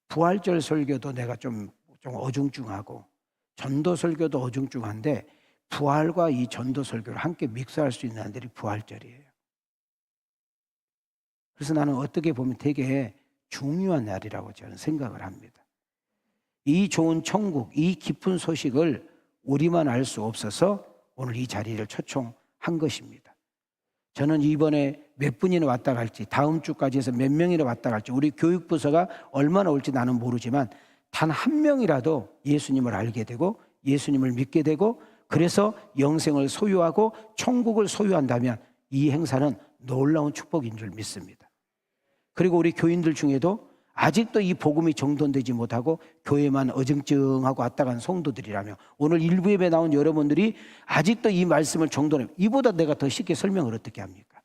부활절 설교도 내가 좀 어중중하고 전도 설교도 어중중한데, 부활과 이 전도 설교를 함께 믹스할 수 있는 날이 부활절이에요. 그래서 나는 어떻게 보면 되게 중요한 날이라고 저는 생각을 합니다. 이 좋은 천국, 이 깊은 소식을 우리만 알 수 없어서 오늘 이 자리를 초청한 것입니다. 저는 이번에 몇 분이나 왔다 갈지, 다음 주까지 해서 몇 명이나 왔다 갈지, 우리 교육부서가 얼마나 올지 나는 모르지만 단 한 명이라도 예수님을 알게 되고 예수님을 믿게 되고 그래서 영생을 소유하고 천국을 소유한다면 이 행사는 놀라운 축복인 줄 믿습니다. 그리고 우리 교인들 중에도 아직도 이 복음이 정돈되지 못하고 교회만 어증증하고 왔다 간 성도들이라며, 오늘 일부 예배 나온 여러분들이 아직도 이 말씀을 정돈해, 이보다 내가 더 쉽게 설명을 어떻게 합니까?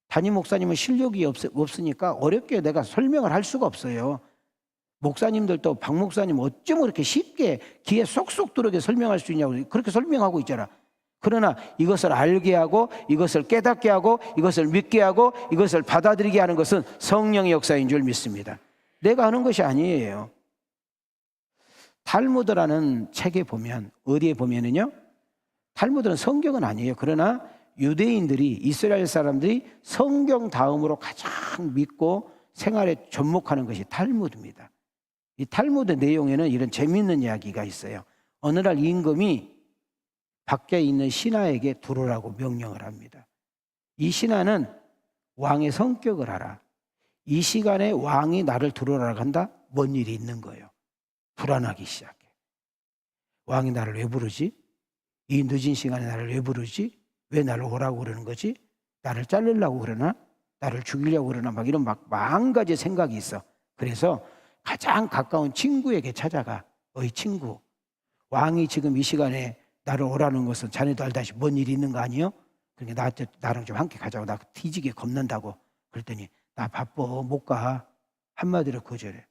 담임 목사님은 실력이 없으니까 어렵게 내가 설명을 할 수가 없어요. 목사님들도 박 목사님 어쩜 그렇게 쉽게 귀에 쏙쏙 들어오게 설명할 수 있냐고 그렇게 설명하고 있잖아. 그러나 이것을 알게 하고 이것을 깨닫게 하고 이것을 믿게 하고 이것을 받아들이게 하는 것은 성령의 역사인 줄 믿습니다. 내가 하는 것이 아니에요. 탈무드라는 책에 보면, 어디에 보면은요, 탈무드는 성경은 아니에요. 그러나 유대인들이, 이스라엘 사람들이 성경 다음으로 가장 믿고 생활에 접목하는 것이 탈무드입니다. 이 탈무드 내용에는 이런 재미있는 이야기가 있어요. 어느 날 임금이 밖에 있는 신하에게 들어오라고 명령을 합니다. 이 신하는 왕의 성격을 알아. 이 시간에 왕이 나를 들어오라고 한다? 뭔 일이 있는 거예요. 불안하기 시작해. 왕이 나를 왜 부르지? 이 늦은 시간에 나를 왜 부르지? 왜 나를 오라고 그러는 거지? 나를 자르려고 그러나? 나를 죽이려고 그러나? 막 이런 만 가지 생각이 있어. 그래서 가장 가까운 친구에게 찾아가. 어이 친구, 왕이 지금 이 시간에 나를 오라는 것은 자네도 알다시피 뭔 일이 있는 거 아니요? 그러니까 나랑 좀 함께 가자고. 나 뒤지게 겁난다고. 그랬더니 나 바빠 못 가. 한마디로 거절해.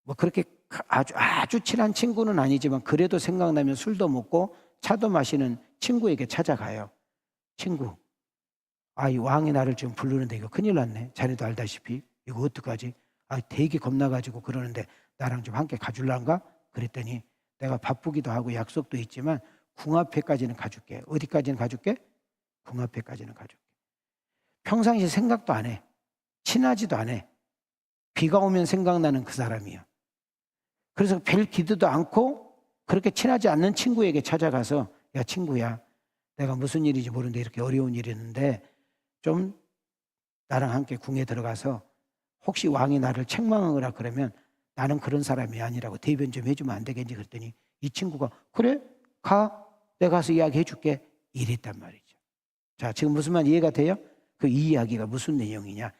뭐 그렇게 아주 친한 친구는 아니지만 그래도 생각나면 술도 먹고 차도 마시는 친구에게 찾아가요. 친구, 이 왕이 나를 지금 부르는데 이거 큰일 났네. 자네도 알다시피 이거 어떡하지? 되게 겁나가지고 그러는데 나랑 좀 함께 가줄란가? 그랬더니 내가 바쁘기도 하고 약속도 있지만 궁 앞에까지는 가줄게. 어디까지는 가줄게? 궁 앞에까지는 가줄게. 평상시에 생각도 안 해. 친하지도 않아. 비가 오면 생각나는 그 사람이야. 그래서 별 기도도 않고 그렇게 친하지 않는 친구에게 찾아가서 야 친구야 내가 무슨 일인지 모르는데 이렇게 어려운 일이 있는데 좀 나랑 함께 궁에 들어가서 혹시 왕이 나를 책망하거나 그러면 나는 그런 사람이 아니라고 대변 좀 해주면 안 되겠니? 그랬더니 이 친구가 그래 가 내가 가서 이야기해 줄게 이랬단 말이죠. 자 지금 무슨 말 이해가 돼요? 그 이 이야기가 무슨 내용이냐.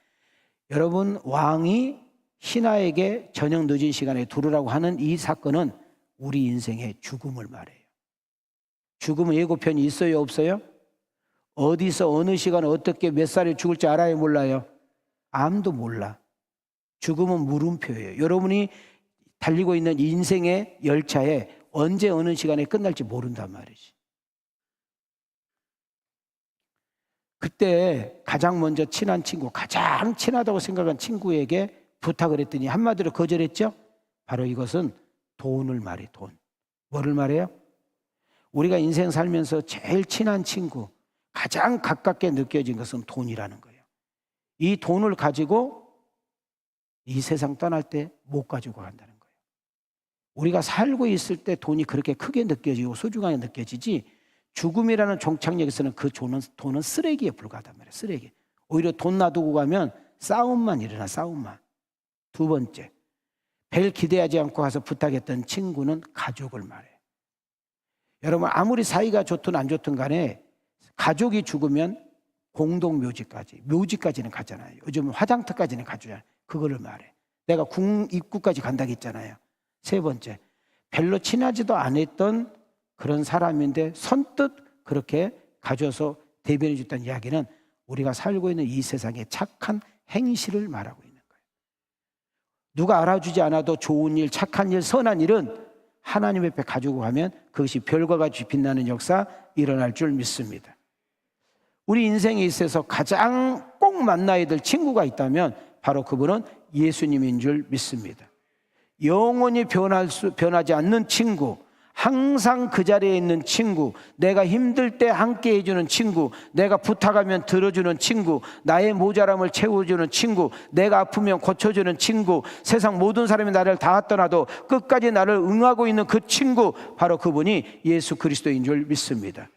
여러분 왕이 신하에게 저녁 늦은 시간에 들어오라고 하는 이 사건은 우리 인생의 죽음을 말해요. 죽음은 예고편이 있어요 없어요? 어디서 어느 시간에 어떻게 몇 살에 죽을지 알아요 몰라요? 아무도 몰라. 죽음은 물음표예요. 여러분이 달리고 있는 인생의 열차에 언제 어느 시간에 끝날지 모른단 말이지. 그때 가장 먼저 친한 친구, 가장 친하다고 생각한 친구에게 부탁을 했더니 한마디로 거절했죠? 바로 이것은 돈을 말해. 돈. 뭐를 말해요? 우리가 인생 살면서 제일 친한 친구, 가장 가깝게 느껴진 것은 돈이라는 거예요. 이 돈을 가지고 이 세상 떠날 때 못 가지고 간다는 거예요. 우리가 살고 있을 때 돈이 그렇게 크게 느껴지고 소중하게 느껴지지 죽음이라는 종착역에서는 그 돈은 쓰레기에 불과하단 말이에요. 쓰레기. 오히려 돈 놔두고 가면 싸움만 일어나. 싸움만. 두 번째, 별 기대하지 않고 가서 부탁했던 친구는 가족을 말해요. 여러분 아무리 사이가 좋든 안 좋든 간에 가족이 죽으면 묘지까지는 가잖아요. 요즘은 화장터까지는 가잖아요. 그거를 말해. 내가 궁 입구까지 간다고 했잖아요. 세 번째, 별로 친하지도 않았던 그런 사람인데 선뜻 그렇게 가져서 대변해 줬다는 이야기는 우리가 살고 있는 이 세상의 착한 행실을 말하고 있는 거예요. 누가 알아주지 않아도 좋은 일, 착한 일, 선한 일은 하나님 옆에 가지고 가면 그것이 별과 같이 빛나는 역사 일어날 줄 믿습니다. 우리 인생에 있어서 가장 꼭 만나야 될 친구가 있다면 바로 그분은 예수님인 줄 믿습니다. 영원히 변하지 않는 친구, 항상 그 자리에 있는 친구, 내가 힘들 때 함께 해주는 친구, 내가 부탁하면 들어주는 친구, 나의 모자람을 채워주는 친구, 내가 아프면 고쳐주는 친구, 세상 모든 사람이 나를 다 떠나도 끝까지 나를 응하고 있는 그 친구, 바로 그분이 예수 그리스도인 줄 믿습니다.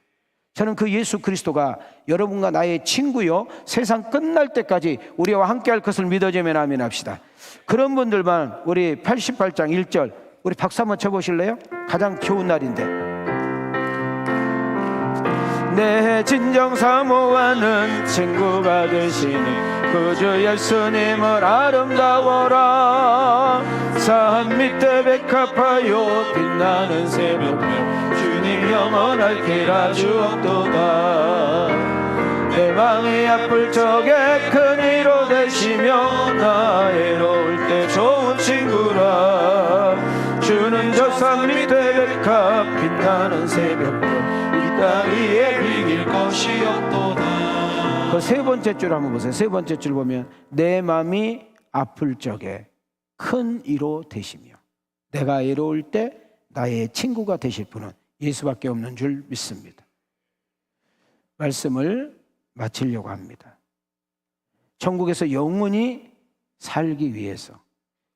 저는 그 예수 그리스도가 여러분과 나의 친구요, 세상 끝날 때까지 우리와 함께 할 것을 믿어주면 아멘 합시다. 그런 분들만 우리 88장 1절 우리 박수 한번 쳐보실래요? 가장 좋은 날인데. 내 진정 사모하는 친구가 되시는 구주 예수님을 아름다워라. 산 밑에 백합하여 빛나는 새벽별 주님 영원할 길아 주옵도다. 내 마음이 아플 적에 큰 위로 되시며 나 애로울 때 좋은 친구라. 주는 저 산 밑에 백합 빛나는 새벽별 이 땅 위에 비길 것이 없도다. 그 세 번째 줄 한번 보세요. 세 번째 줄 보면 내 마음이 아플 적에 큰 위로 되시며 내가 애로울 때 나의 친구가 되실 분은 예수밖에 없는 줄 믿습니다. 말씀을 마치려고 합니다. 천국에서 영원히 살기 위해서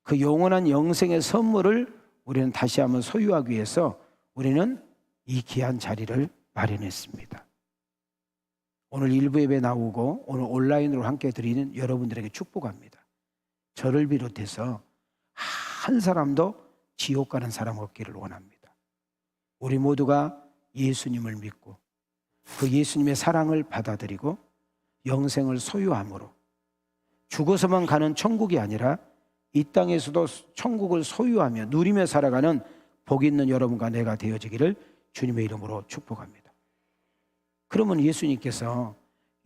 그 영원한 영생의 선물을 우리는 다시 한번 소유하기 위해서 우리는 이 귀한 자리를 마련했습니다. 오늘 일부 예배 나오고 오늘 온라인으로 함께 드리는 여러분들에게 축복합니다. 저를 비롯해서 한 사람도 지옥 가는 사람 없기를 원합니다. 우리 모두가 예수님을 믿고 그 예수님의 사랑을 받아들이고 영생을 소유함으로 죽어서만 가는 천국이 아니라 이 땅에서도 천국을 소유하며 누리며 살아가는 복 있는 여러분과 내가 되어지기를 주님의 이름으로 축복합니다. 그러면 예수님께서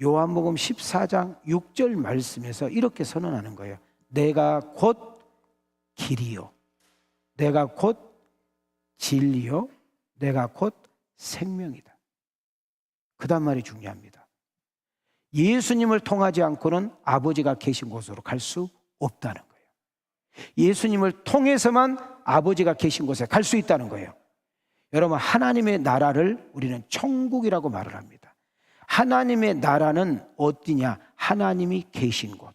요한복음 14장 6절 말씀에서 이렇게 선언하는 거예요. 내가 곧 길이요, 내가 곧 진리요, 내가 곧 생명이다. 그 다음 말이 중요합니다. 예수님을 통하지 않고는 아버지가 계신 곳으로 갈 수 없다는 거예요. 예수님을 통해서만 아버지가 계신 곳에 갈 수 있다는 거예요. 여러분, 하나님의 나라를 우리는 천국이라고 말을 합니다. 하나님의 나라는 어디냐? 하나님이 계신 곳,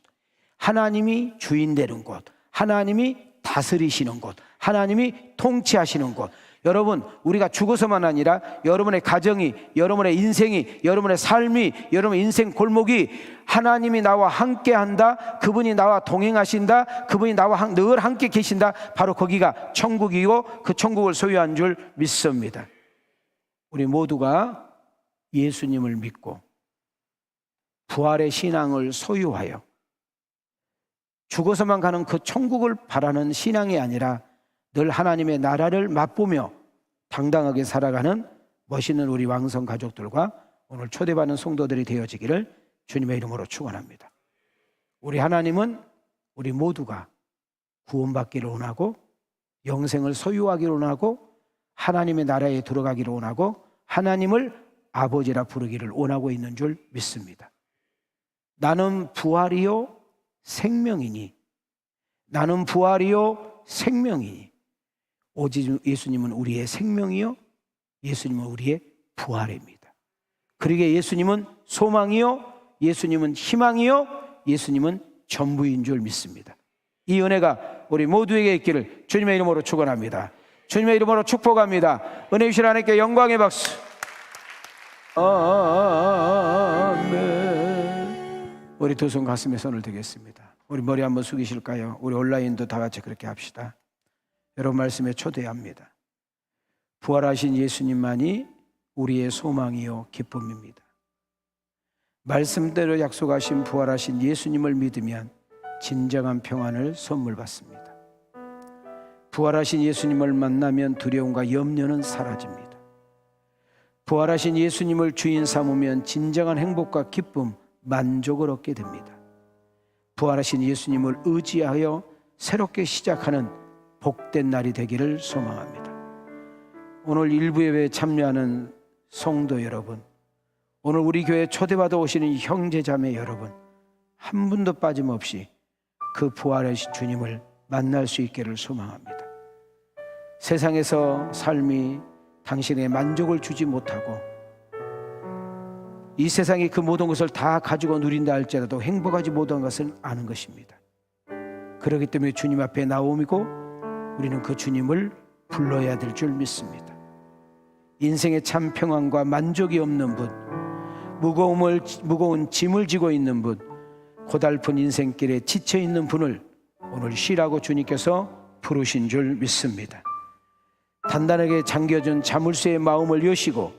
하나님이 주인 되는 곳, 하나님이 다스리시는 곳, 하나님이 통치하시는 곳. 여러분, 우리가 죽어서만 아니라 여러분의 가정이, 여러분의 인생이, 여러분의 삶이, 여러분의 인생 골목이 하나님이 나와 함께 한다, 그분이 나와 동행하신다, 그분이 나와 늘 함께 계신다, 바로 거기가 천국이고 그 천국을 소유한 줄 믿습니다. 우리 모두가 예수님을 믿고 부활의 신앙을 소유하여 죽어서만 가는 그 천국을 바라는 신앙이 아니라 늘 하나님의 나라를 맛보며 당당하게 살아가는 멋있는 우리 왕성 가족들과 오늘 초대받는 성도들이 되어지기를 주님의 이름으로 축원합니다. 우리 하나님은 우리 모두가 구원받기를 원하고 영생을 소유하기를 원하고 하나님의 나라에 들어가기를 원하고 하나님을 아버지라 부르기를 원하고 있는 줄 믿습니다. 나는 부활이요 생명이니, 나는 부활이요 생명이니, 오직 예수님은 우리의 생명이요 예수님은 우리의 부활입니다. 그러기에 예수님은 소망이요 예수님은 희망이요 예수님은 전부인 줄 믿습니다. 이 은혜가 우리 모두에게 있기를 주님의 이름으로 축원합니다. 주님의 이름으로 축복합니다. 은혜 주신 하나님께 영광의 박수. 아멘. 우리 두 손 가슴에 손을 대겠습니다. 우리 머리 한번 숙이실까요? 우리 온라인도 다 같이 그렇게 합시다. 여러분 말씀에 초대합니다. 부활하신 예수님만이 우리의 소망이요 기쁨입니다. 말씀대로 약속하신 부활하신 예수님을 믿으면 진정한 평안을 선물 받습니다. 부활하신 예수님을 만나면 두려움과 염려는 사라집니다. 부활하신 예수님을 주인 삼으면 진정한 행복과 기쁨, 만족을 얻게 됩니다. 부활하신 예수님을 의지하여 새롭게 시작하는 복된 날이 되기를 소망합니다. 오늘 일부 예배에 참여하는 성도 여러분, 오늘 우리 교회에 초대받아 오시는 형제 자매 여러분, 한 분도 빠짐없이 그 부활하신 주님을 만날 수 있기를 소망합니다. 세상에서 삶이 당신의 만족을 주지 못하고 이 세상이 그 모든 것을 다 가지고 누린다 할지라도 행복하지 못한 것은 아는 것입니다. 그렇기 때문에 주님 앞에 나옴이고 우리는 그 주님을 불러야 될 줄 믿습니다. 인생의 참 평안과 만족이 없는 분, 무거운 짐을 지고 있는 분, 고달픈 인생길에 지쳐 있는 분을 오늘 쉬라고 주님께서 부르신 줄 믿습니다. 단단하게 잠겨진 자물쇠의 마음을 여시고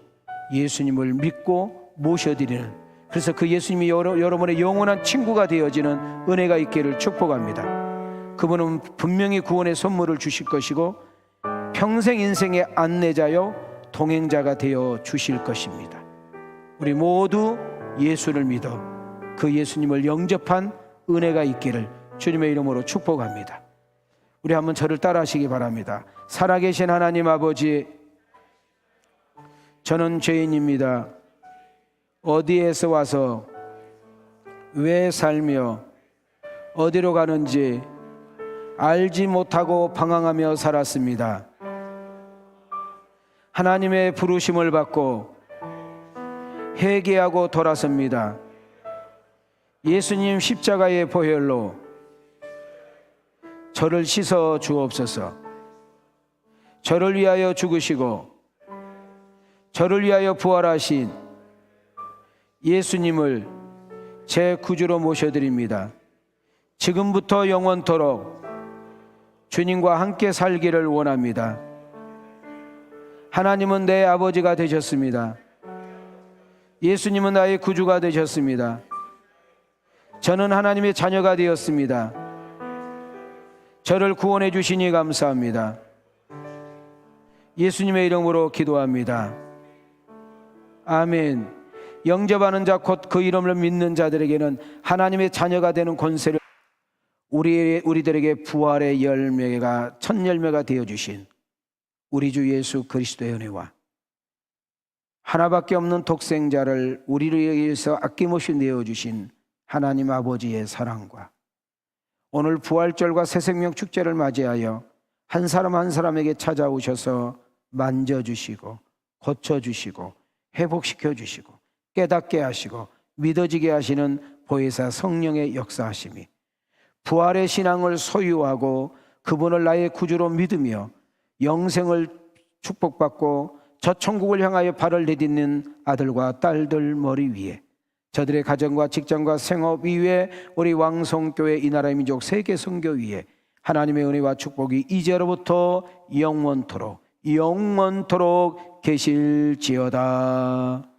예수님을 믿고 모셔드리는, 그래서 그 예수님이 여러분의 영원한 친구가 되어지는 은혜가 있기를 축복합니다. 그분은 분명히 구원의 선물을 주실 것이고 평생 인생의 안내자요 동행자가 되어 주실 것입니다. 우리 모두 예수를 믿어 그 예수님을 영접한 은혜가 있기를 주님의 이름으로 축복합니다. 우리 한번 저를 따라하시기 바랍니다. 살아계신 하나님 아버지, 저는 죄인입니다. 어디에서 와서 왜 살며 어디로 가는지 알지 못하고 방황하며 살았습니다. 하나님의 부르심을 받고 회개하고 돌아섭니다. 예수님 십자가의 보혈로 저를 씻어 주옵소서. 저를 위하여 죽으시고 저를 위하여 부활하신 예수님을 제 구주로 모셔드립니다. 지금부터 영원토록 주님과 함께 살기를 원합니다. 하나님은 내 아버지가 되셨습니다. 예수님은 나의 구주가 되셨습니다. 저는 하나님의 자녀가 되었습니다. 저를 구원해 주시니 감사합니다. 예수님의 이름으로 기도합니다. 아멘. 영접하는 자 곧 그 이름을 믿는 자들에게는 하나님의 자녀가 되는 권세를, 우리들에게 부활의 열매가 첫 열매가 되어주신 우리 주 예수 그리스도의 은혜와 하나밖에 없는 독생자를 우리를 위해서 아낌없이 내어주신 하나님 아버지의 사랑과 오늘 부활절과 새생명 축제를 맞이하여 한 사람 한 사람에게 찾아오셔서 만져주시고 고쳐주시고 회복시켜주시고 깨닫게 하시고 믿어지게 하시는 보혜사 성령의 역사하심이 부활의 신앙을 소유하고 그분을 나의 구주로 믿으며 영생을 축복받고 저 천국을 향하여 발을 내딛는 아들과 딸들 머리 위에, 저들의 가정과 직장과 생업 위에, 우리 왕성교회 이 나라의 민족 세계 선교 위에 하나님의 은혜와 축복이 이제로부터 영원토록 계실지어다.